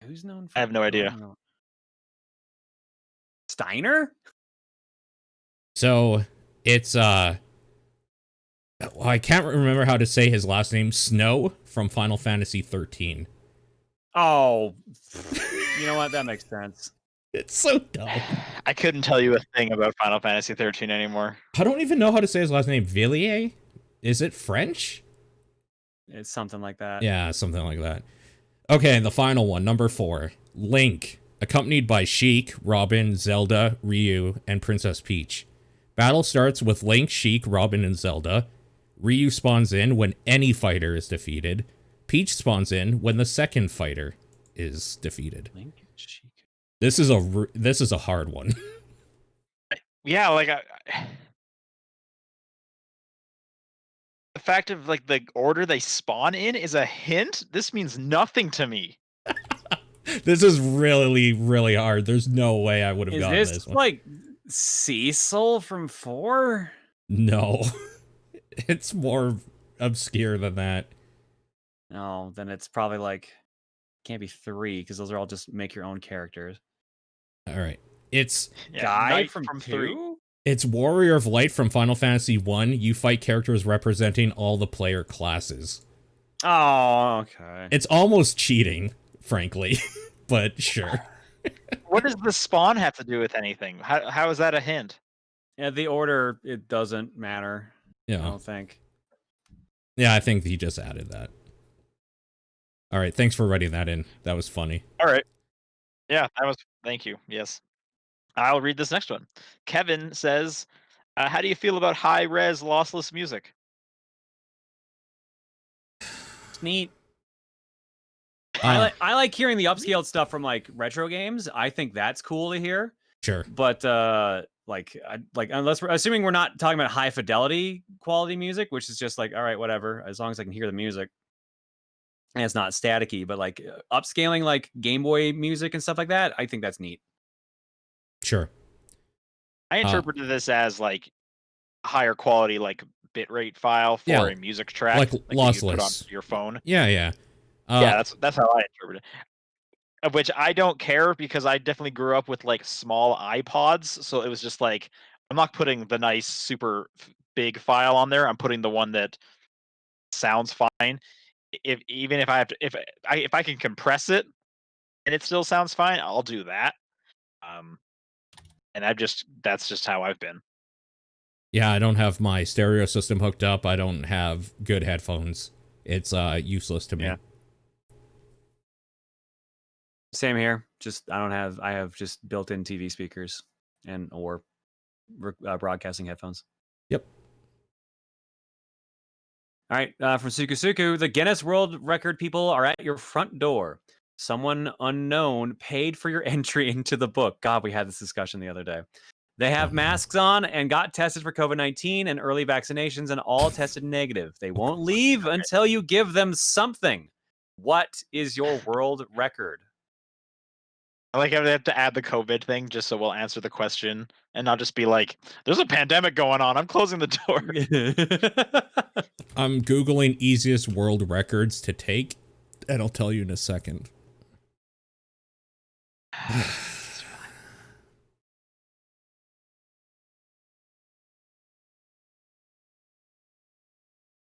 Who's known for? I have no idea. Steiner? So it's well, I can't remember how to say his last name. Snow from Final Fantasy 13. Oh, you know what? That makes sense. It's so dumb. I couldn't tell you a thing about Final Fantasy 13 anymore. I don't even know how to say his last name. Villiers? Is it French? It's something like that. Yeah, something like that. Okay, the final one, number 4. Link, accompanied by Sheik, Robin, Zelda, Ryu, and Princess Peach. Battle starts with Link, Sheik, Robin, and Zelda. Ryu spawns in when any fighter is defeated. Peach spawns in when the second fighter is defeated. Link, Sheik. This is a hard one. Yeah, like the fact of like the order they spawn in is a hint. This means nothing to me. This is really, really hard. There's no way I would have gotten Is this this one. like Cecil from 4? No. It's more obscure than that. No, then it's probably like can't be 3 because those are all just make your own characters. All right. It's Yeah, Guy Knight from 3. 2? It's Warrior of Light from Final Fantasy 1. You fight characters representing all the player classes. Oh, okay. It's almost cheating, frankly, but sure. What does the spawn have to do with anything? How is that a hint? Yeah, the order, it doesn't matter. I Yeah. don't think. Yeah, I think he just added that. All right, thanks for writing that in. That was funny. All right. Yeah, that was. Thank you. Yes. I'll read this next one. Kevin says, "How do you feel about high-res lossless music?" It's neat. I like hearing the upscaled stuff from like retro games. I think that's cool to hear. Sure. But like unless we're assuming we're not talking about high fidelity quality music, which is just like, all right, whatever, as long as I can hear the music and it's not staticky, but like upscaling like Game Boy music and stuff like that, I think that's neat. Sure. I interpreted this as like higher quality, like bitrate file for Yeah, a music track, like that you could put on lossless. your phone. Yeah. Yeah, that's how I interpret it. Of which I don't care because I definitely grew up with like small iPods, so it was just like I'm not putting the nice super big file on there. I'm putting the one that sounds fine. Even if I have to, if I can compress it and it still sounds fine, I'll do that. And that's just how I've been. Yeah, I don't have my stereo system hooked up. I don't have good headphones. It's useless to me. Yeah. Same here. Just I have just built-in TV speakers or broadcasting headphones. Yep. All right, from Sukusuku, the Guinness World Record people are at your front door. Someone unknown paid for your entry into the book. God, we had this discussion the other day. They have masks on and got tested for COVID-19 and early vaccinations and all tested negative. They won't leave until you give them something. What is your world record? I like how they have to add the COVID thing just so we'll answer the question and not just be like, there's a pandemic going on. I'm closing the door. I'm Googling easiest world records to take, and I'll tell you in a second.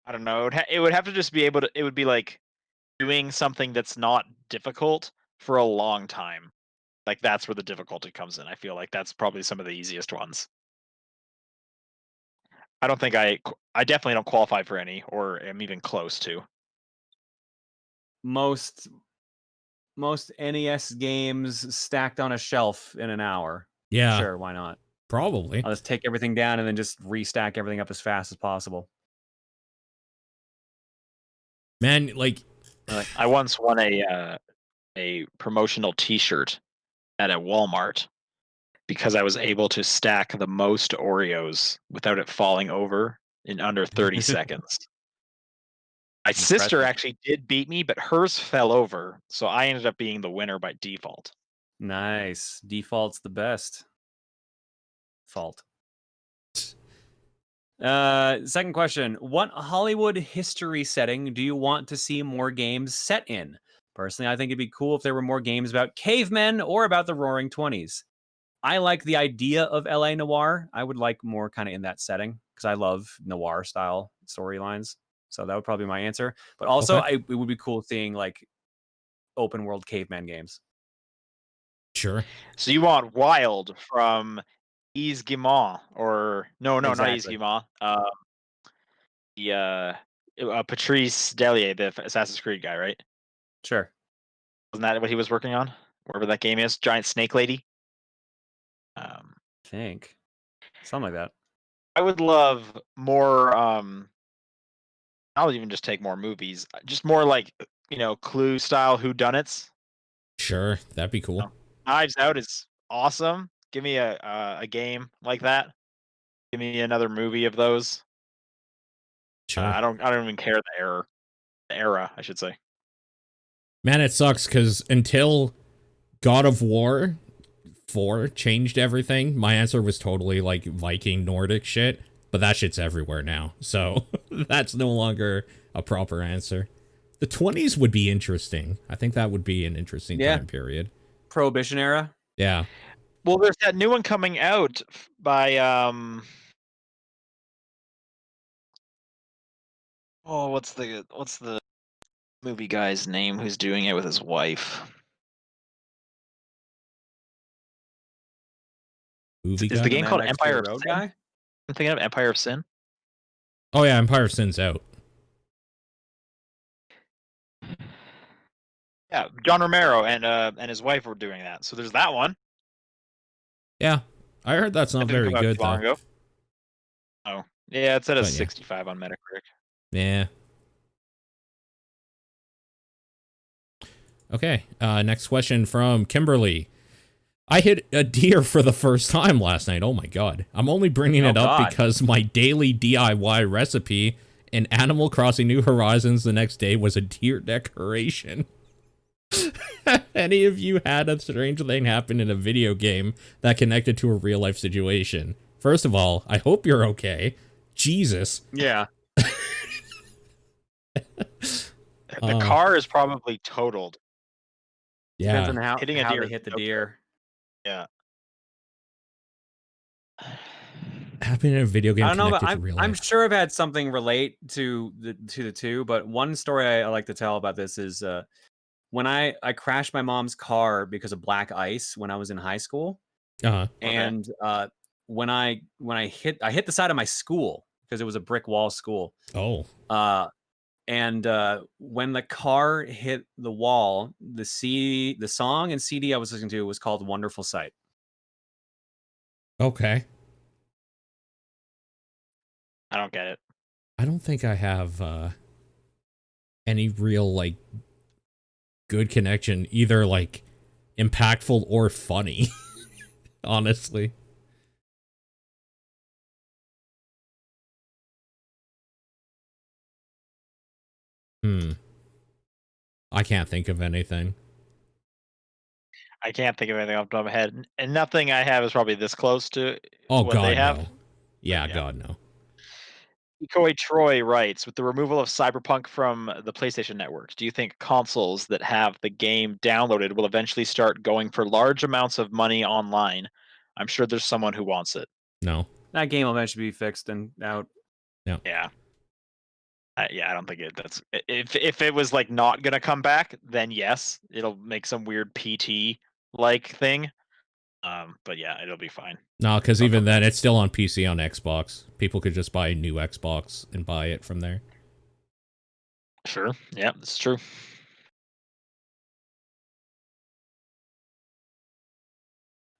I don't know. It would have to just be able to, it would be like doing something that's not difficult for a long time. Like that's where the difficulty comes in. I feel like that's probably some of the easiest ones. I don't think I definitely don't qualify for any or am even close to. Most NES games stacked on a shelf in an hour. Yeah. Sure, why not? Probably. I'll just take everything down and then just restack everything up as fast as possible. Man, like I once won a promotional T-shirt at a Walmart because I was able to stack the most Oreos without it falling over in under 30 seconds. My sister actually did beat me, but hers fell over, so I ended up being the winner by default. Nice. Default's the best. Fault. Second question. What Hollywood history setting do you want to see more games set in? Personally, I think it'd be cool if there were more games about cavemen or about the Roaring 20s. I like the idea of LA noir. I would like more kind of in that setting because I love noir style storylines. So that would probably be my answer. But also, Okay. it would be cool seeing like open world caveman games. Sure. So you want Wild from Yves Guillemot, or no, not Yves Exactly. Guillemot. Patrice Delier, the Assassin's Creed guy, right? Sure. Wasn't that what he was working on? Wherever that game is, Giant Snake Lady. I think something like that. I would love more. I'll even just take more movies, just more like Clue style whodunits. Sure. That'd be cool. Knives Out is awesome. Give me a game like that. Give me another movie of those. Sure. I don't even care the era, I should say. Man, it sucks because until God of War 4 changed everything, my answer was totally like Viking Nordic shit, but that shit's everywhere now. So that's no longer a proper answer. The 20s would be interesting. I think that would be an interesting time period. Prohibition era. Yeah. Well, there's that new one coming out by what's the movie guy's name who's doing it with his wife? Movie Is guy? the game called Mad Max Empire Fury of Road Sin? guy? I'm thinking of Empire of Sin. Oh yeah, Empire of Sin's out. Yeah, John Romero and his wife were doing that. So there's that one. Yeah. I heard that's not That didn't very come out good too long though. ago. Oh. Yeah, it's at a But yeah. 65 on Metacritic. Yeah. Okay. Next question from Kimberly. I hit a deer for the first time last night. Oh my god. I'm only bringing it up because my daily DIY recipe in Animal Crossing New Horizons the next day was a deer decoration. Any of you had a strange thing happen in a video game that connected to a real life situation? First of all, I hope you're okay. Jesus. Yeah. The car is probably totaled. Yeah. Depends on how Hitting a deer they is hit the no deer. Yeah. Happened in a video game I don't know, but connected to real I'm life. sure I've had something relate to the two. But one story I like to tell about this is when I crashed my mom's car because of black ice when I was in high school, Uh-huh. and when I hit the side of my school because it was a brick wall school. Oh. And when the car hit the wall, the song and CD I was listening to was called "Wonderful Sight." Okay. I don't get it. I don't think I have any real like good connection, either like impactful or funny. Honestly. I can't think of anything. I can't think of anything off the top of my head, and nothing I have is probably this close to what God, they have. no. Yeah, yeah. God, no. Ikoi Troy writes, with the removal of Cyberpunk from the PlayStation Network, do you think consoles that have the game downloaded will eventually start going for large amounts of money online? I'm sure there's someone who wants it. No. That game will eventually be fixed and out. No. Yeah. I don't think that's if it was like not gonna come back, then yes, it'll make some weird PT like thing. But yeah, it'll be fine. No, because even then, it's still on PC on Xbox. People could just buy a new Xbox and buy it from there. Sure. Yeah, that's true.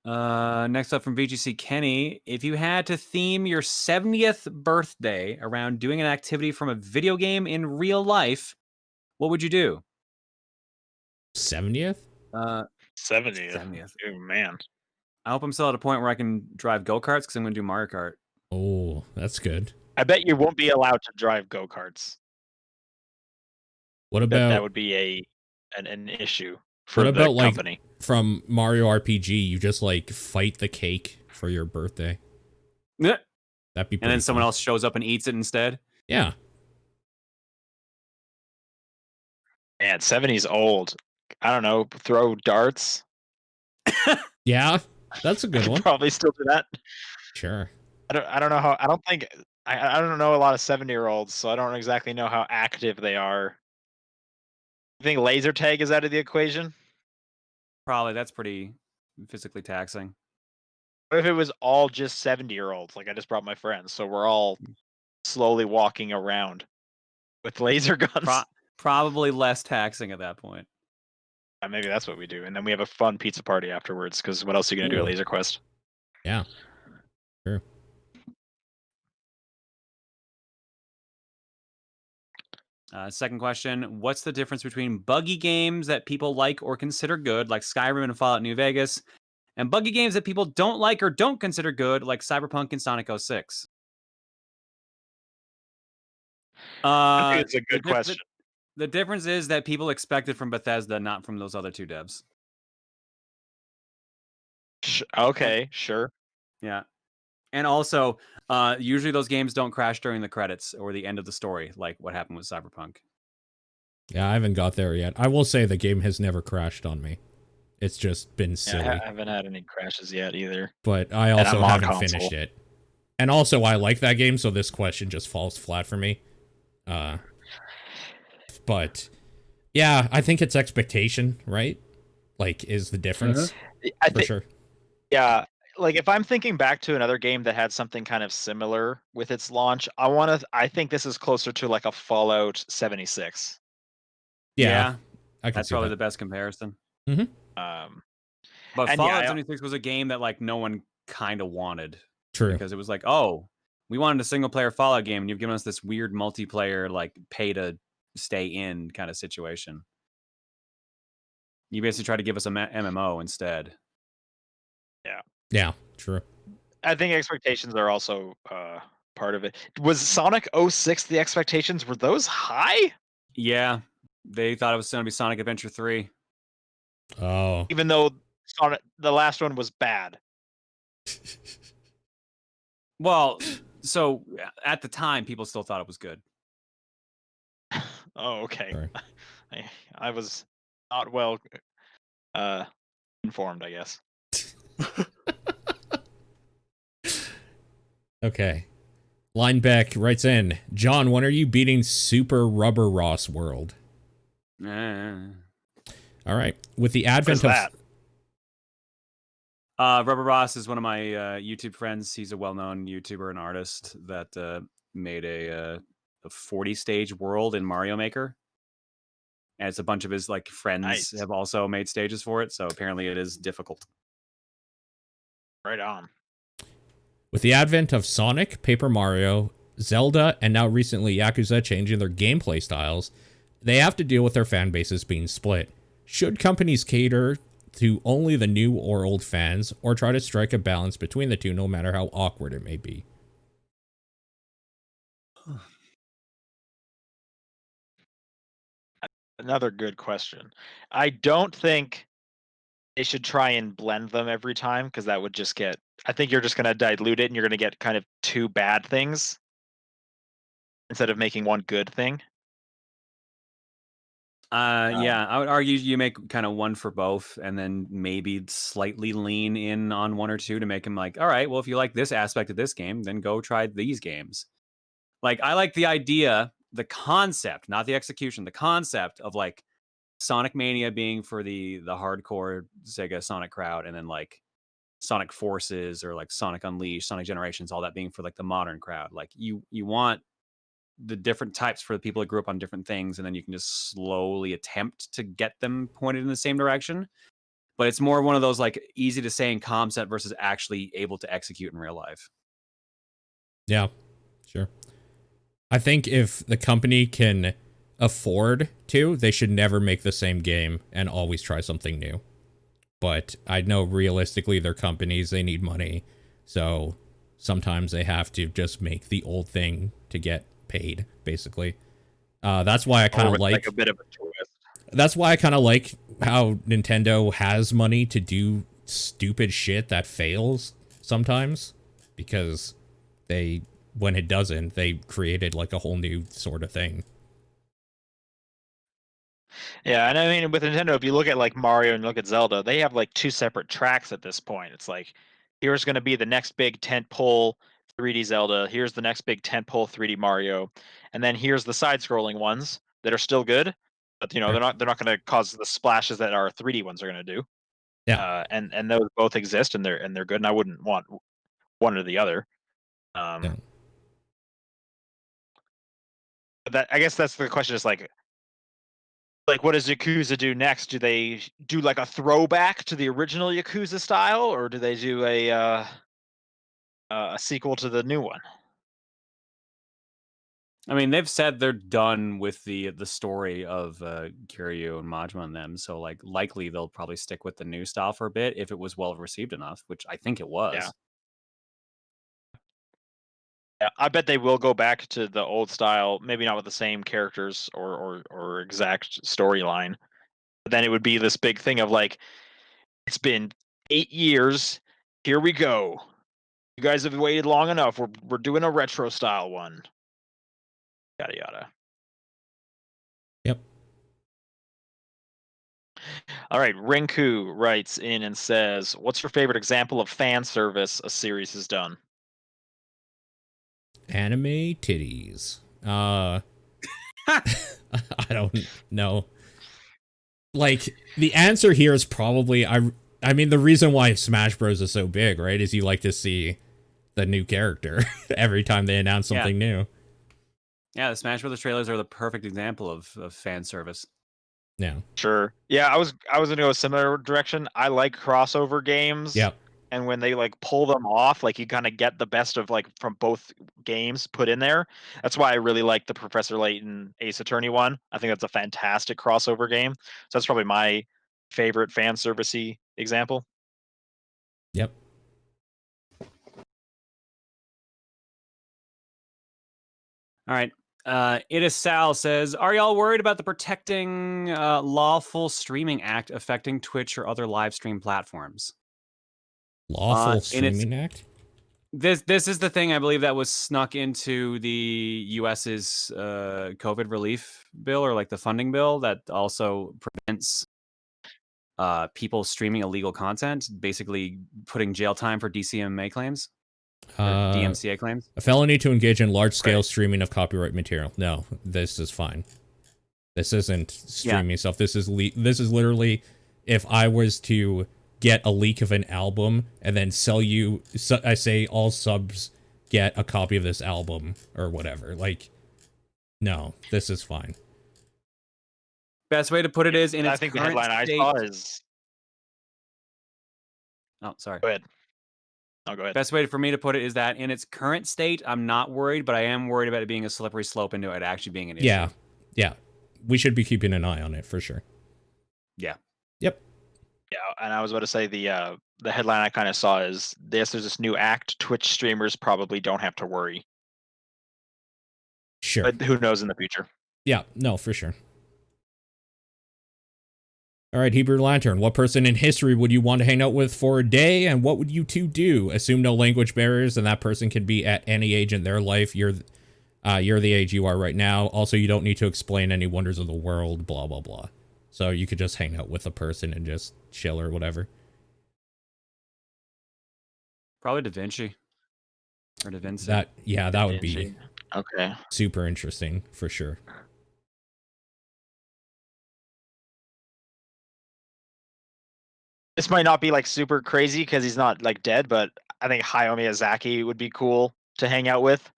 Next up from VGC Kenny, if you had to theme your 70th birthday around doing an activity from a video game in real life, what would you do? 70th? 70th. Oh man. I hope I'm still at a point where I can drive go-karts because I'm going to do Mario Kart. Oh, that's good. I bet you won't be allowed to drive go-karts. What about that would be an issue for what about the company. like from Mario RPG? You just like fight the cake for your birthday. Yeah. That'd be. And then someone fun. else shows up and eats it instead. Yeah. Man, 70's old. I don't know, throw darts. Yeah, that's a I good could one. probably still do that. Sure. I don't know how. I don't think. I don't know a lot of 70-year-olds, so I don't exactly know how active they are. You think laser tag is out of the equation? Probably that's pretty physically taxing. What if it was all just 70-year-olds? Like I just brought my friends, so we're all slowly walking around with laser guns. Probably less taxing at that point. Maybe that's what we do, and then we have a fun pizza party afterwards. Because what else are you gonna do at Ooh. Laser Quest? Yeah. True. Second question: what's the difference between buggy games that people like or consider good, like Skyrim and Fallout New Vegas, and buggy games that people don't like or don't consider good, like Cyberpunk and Sonic 06? I think it's a good question. The difference is that people expect it from Bethesda, not from those other two devs. Okay, sure. Yeah. And also, usually those games don't crash during the credits or the end of the story, like what happened with Cyberpunk. Yeah, I haven't got there yet. I will say the game has never crashed on me. It's just been silly. Yeah, I haven't had any crashes yet either. But I also haven't finished it. And also, I like that game, so this question just falls flat for me. But yeah, I think it's expectation, right? Like, is the difference for sure. Yeah, like if I'm thinking back to another game that had something kind of similar with its launch, I think this is closer to like a Fallout 76. Yeah, that's probably the best comparison. Mm-hmm. But Fallout 76 was a game that like no one kind of wanted. True. Because it was like, oh, we wanted a single player Fallout game, and you've given us this weird multiplayer, like pay to stay in kind of situation. You basically try to give us a MMO instead. Yeah. Yeah, true. I think expectations are also part of it. Was Sonic 06 the expectations? Were those high? Yeah. They thought it was going to be Sonic Adventure 3. Oh. Even though Sonic, the last one was bad. Well, so at the time, people still thought it was good. Oh, okay. I was not well informed, I guess. Okay. Lineback writes in, John, when are you beating Super Rubber Ross World? All right. With the advent of that? Rubber Ross is one of my YouTube friends. He's a well-known YouTuber and artist that made a 40-stage world in Mario Maker. And it's a bunch of his like friends have also made stages for it. So apparently it is difficult. Right on. With the advent of Sonic, Paper Mario, Zelda, and now recently Yakuza changing their gameplay styles, they have to deal with their fan bases being split. Should companies cater to only the new or old fans, or try to strike a balance between the two, no matter how awkward it may be? Another good question. I don't think they should try and blend them every time, because that would just get, I think you're just going to dilute it and you're going to get kind of two bad things instead of making one good thing. Yeah, I would argue you make kind of one for both, and then maybe slightly lean in on one or two to make them like, all right, well, if you like this aspect of this game, then go try these games. Like, I like the idea, the concept, not the execution, the concept of like Sonic Mania being for the hardcore Sega Sonic crowd, and then like Sonic Forces or like Sonic Unleashed, Sonic Generations, all that being for like the modern crowd. Like you want the different types for the people that grew up on different things, and then you can just slowly attempt to get them pointed in the same direction. But it's more one of those like easy to say in concept versus actually able to execute in real life. Yeah, sure. I think if the company can afford to, they should never make the same game and always try something new. But I know realistically they're companies, they need money. So sometimes they have to just make the old thing to get paid, basically. That's why I kind of like a bit of a twist. That's why I kind of like how Nintendo has money to do stupid shit that fails sometimes, because they, when it doesn't, they created like a whole new sort of thing. Yeah, and I mean with Nintendo, if you look at like Mario and look at Zelda, they have like two separate tracks at this point. It's like here's going to be the next big tentpole 3D Zelda. Here's the next big tentpole 3D Mario, and then here's the side-scrolling ones that are still good, but you know Sure. they're not going to cause the splashes that our 3D ones are going to do. Yeah. And those both exist and they're good, and I wouldn't want one or the other. Yeah. But that I guess that's the question. Is like what does Yakuza do next? Do they do like a throwback to the original Yakuza style, or do they do a sequel to the new one? I mean, they've said they're done with the story of Kiryu and Majima and them, so like likely they'll probably stick with the new style for a bit if it was well received enough, which I think it Yeah. was. Yeah, I bet they will go back to the old style, maybe not with the same characters or exact storyline. But then it would be this big thing of like, it's been 8 years. Here we go. You guys have waited long enough. We're doing a retro style one. Yada yada. Yep. All right, Rinku writes in and says, "What's your favorite example of fan service a series has done?" Anime titties. I don't know. Like the answer here is probably I mean the reason why Smash Bros is so big, right, is you like to see the new character every time they announce something new. Yeah, the Smash Brothers trailers are the perfect example of fan service. Yeah. Sure. Yeah, I was gonna go a similar direction. I like crossover games. Yep. And when they like pull them off, like you kind of get the best of like from both games put in there. That's why I really like the Professor Layton Ace Attorney one. I think that's a fantastic crossover game. So that's probably my favorite fan servicey example. Yep. All right. It is Sal says, are y'all worried about the Protecting Lawful Streaming Act affecting Twitch or other live stream platforms? Lawful and it's Streaming Act? This is the thing I believe that was snuck into the US's COVID relief bill, or like the funding bill that also prevents people streaming illegal content, basically putting jail time for DCMA claims or DMCA claims. A felony to engage in large-scale Right. streaming of copyright material. No, this is fine. This isn't streaming stuff. This is literally if I was to get a leak of an album and then sell you, I say all subs get a copy of this album or whatever. Like, no, this is fine. Best way to put it is in its I think the current headline state. I saw is. Oh, sorry. Go ahead. Oh, go ahead. Best way for me to put it is that in its current state, I'm not worried, but I am worried about it being a slippery slope into it actually being an issue. Yeah, yeah. We should be keeping an eye on it for sure. Yeah. Yep. Yeah, and I was about to say the headline I kind of saw is there's this new act. Twitch streamers probably don't have to worry. Sure. But who knows in the future? Yeah, no, for sure. All right, Hebrew Lantern, what person in history would you want to hang out with for a day, and what would you two do? Assume no language barriers, and that person can be at any age in their life. You're the age you are right now. Also, you don't need to explain any wonders of the world, blah, blah, blah. So you could just hang out with a person and just chill or whatever. Probably Da Vinci. Or Da Vinci. That would be okay. Super interesting, for sure. This might not be like super crazy because he's not like dead, but I think Hayao Miyazaki would be cool to hang out with.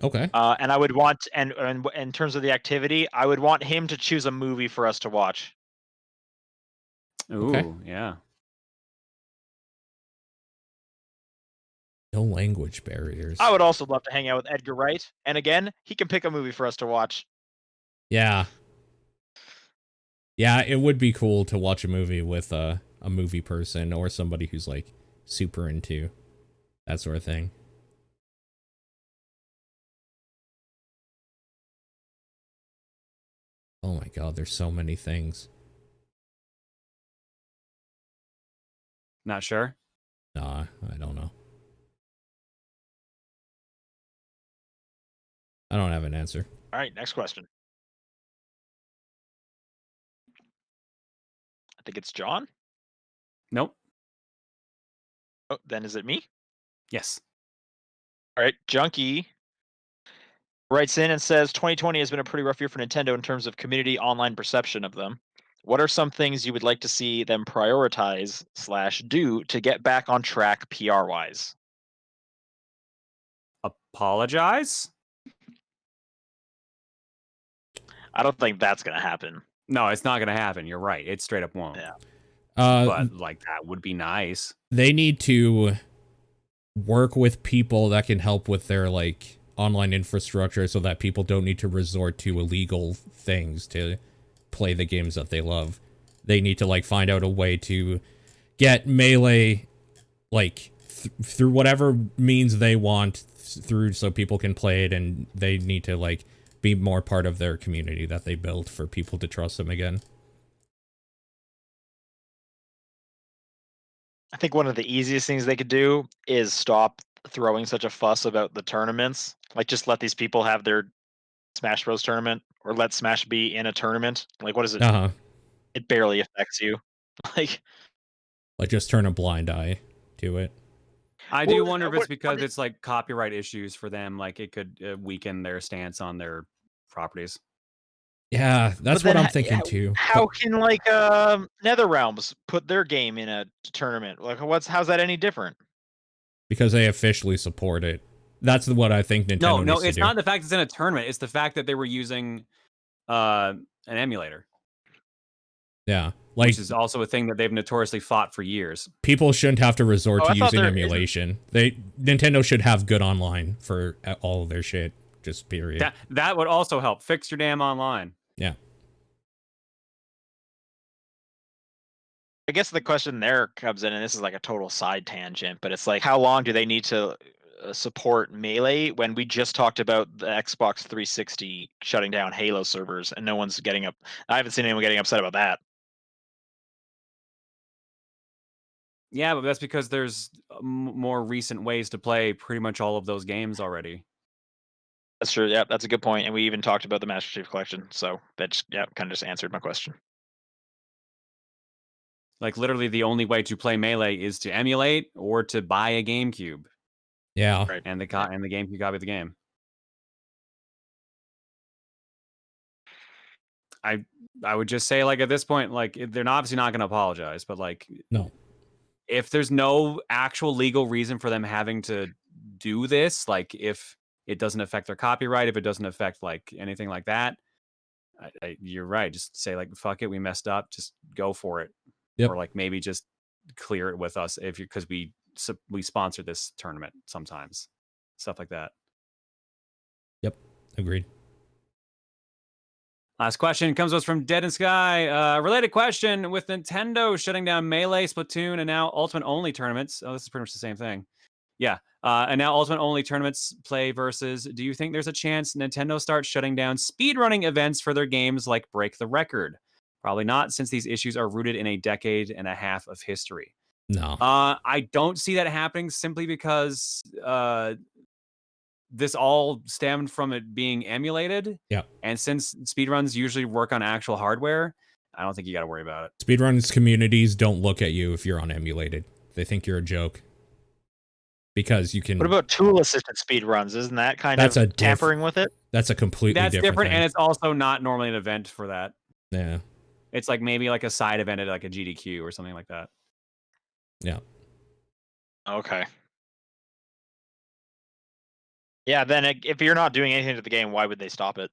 Okay. And I would want, and in terms of the activity, I would want him to choose a movie for us to watch. Ooh, okay. Yeah. No language barriers. I would also love to hang out with Edgar Wright, and again, he can pick a movie for us to watch. Yeah. Yeah, it would be cool to watch a movie with a movie person or somebody who's like super into that sort of thing. Oh my god, there's so many things. Not sure? Nah, I don't know. I don't have an answer. All right, next question. think it's John. Nope. Oh, then is it me? Yes. All right, Junkie writes in and says 2020 has been a pretty rough year for Nintendo in terms of community online perception of them. What are some things you would like to see them prioritize / do to get back on track PR wise? Apologize? I don't think that's gonna happen. No, it's not gonna happen. You're right. It straight up won't. Yeah. But like that would be nice. They need to work with people that can help with their like online infrastructure so that people don't need to resort to illegal things to play the games that they love. They need to like find out a way to get Melee like through whatever means they want through so people can play it, and they need to like be more part of their community that they built for people to trust them again. I think one of the easiest things they could do is stop throwing such a fuss about the tournaments. Like, just let these people have their Smash Bros tournament, or let Smash be in a tournament. Like, what is it? It barely affects you. like just turn a blind eye to it. I do wonder if it's because it's like copyright issues for them. Like it could weaken their stance on their properties. Yeah, that's what I'm thinking too. How can like NetherRealms put their game in a tournament? Like, how's that any different? Because they officially support it. That's what I think Nintendo needs to do. No, it's not the fact it's in a tournament. It's the fact that they were using an emulator. Yeah, like, which is also a thing that they've notoriously fought for years. People shouldn't have to resort to using emulation. Nintendo should have good online for all of their shit. Just period. That would also help. Fix your damn online. Yeah. I guess the question there comes in, and this is like a total side tangent, but it's like, how long do they need to support Melee when we just talked about the Xbox 360 shutting down Halo servers and no one's getting up? I haven't seen anyone getting upset about that. Yeah, but that's because there's more recent ways to play pretty much all of those games already. That's true. Yeah, that's a good point. And we even talked about the Master Chief Collection. So that's, yeah, kind of just answered my question. Like, literally the only way to play Melee is to emulate or to buy a GameCube. Yeah. Right. And the GameCube copy of the game. I would just say, like, at this point, like, they're obviously not going to apologize, but like, no. If there's no actual legal reason for them having to do this, like if it doesn't affect their copyright, if it doesn't affect like anything like that, you're right. Just say like, fuck it, we messed up. Just go for it. Yep. Or like maybe just clear it with us because we sponsor this tournament sometimes. Stuff like that. Yep. Agreed. Last question comes to us from Dead and Sky. Related question: with Nintendo shutting down Melee, Splatoon, and now Ultimate Only tournaments. Oh, this is pretty much the same thing. Yeah. And now Ultimate Only tournaments play versus. Do you think there's a chance Nintendo starts shutting down speedrunning events for their games like Break the Record? Probably not, since these issues are rooted in a decade and a half of history. No. I don't see that happening simply because this all stemmed from it being emulated. Yeah. And since speedruns usually work on actual hardware, I don't think you got to worry about it. Speedruns communities don't look at you if you're unemulated. They think you're a joke. Because you can... What about tool-assisted speedruns? Isn't that kind of tampering with it? That's a completely different thing. And it's also not normally an event for that. Yeah. It's like maybe like a side event at like a GDQ or something like that. Yeah. Okay. Yeah, then if you're not doing anything to the game, why would they stop it?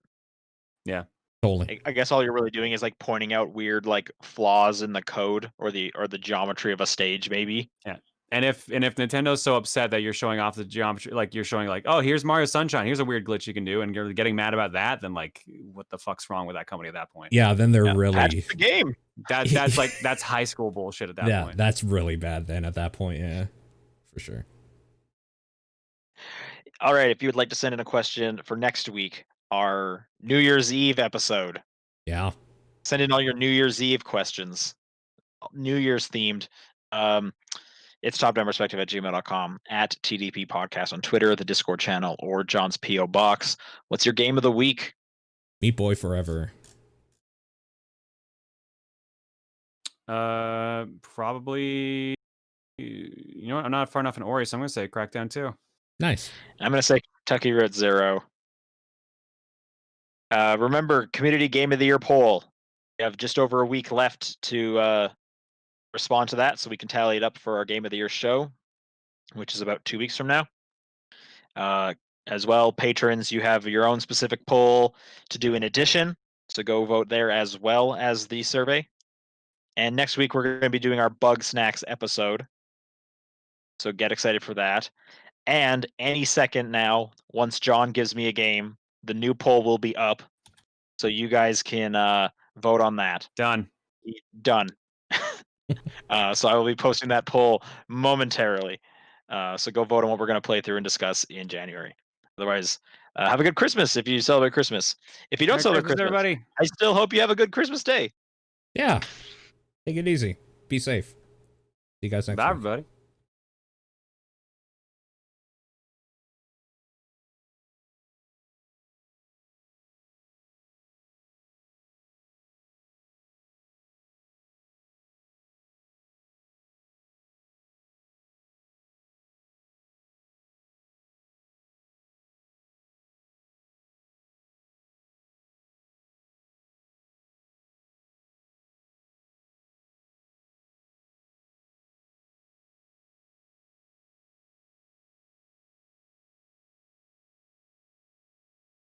Yeah. Totally. I guess all you're really doing is like pointing out weird like flaws in the code or the geometry of a stage, maybe. Yeah. And if Nintendo's so upset that you're showing off the geometry, like you're showing like, oh, here's Mario Sunshine, here's a weird glitch you can do, and you're getting mad about that, then like, what the fuck's wrong with that company at that point? Yeah, then they're really patch the game. That's like that's high school bullshit at that point. Yeah, that's really bad then at that point. Yeah, for sure. All right, if you would like to send in a question for next week, our New Year's Eve episode. Yeah. Send in all your New Year's Eve questions. New Year's themed. It's topdownperspective@gmail.com, at TDP Podcast on Twitter, the Discord channel, or John's P.O. Box. What's your game of the week? Meat Boy Forever. Probably. You know what? I'm not far enough in Ori, so I'm gonna say Crackdown 2. Nice. I'm gonna say Kentucky Route Zero. Remember, Community Game of the Year poll. We have just over a week left to respond to that, so we can tally it up for our Game of the Year show, which is about 2 weeks from now. As well, patrons, you have your own specific poll to do in addition, so go vote there as well as the survey. And next week, we're going to be doing our Bug Snacks episode, so get excited for that. And any second now, once John gives me a game, the new poll will be up, so you guys can vote on that. Done. Done. So I will be posting that poll momentarily. So go vote on what we're going to play through and discuss in January. Otherwise, have a good Christmas if you celebrate Christmas. If you don't Merry celebrate Christmas, Christmas, everybody. I still hope you have a good Christmas day. Yeah. Take it easy. Be safe. See you guys next Bye, week. everybody.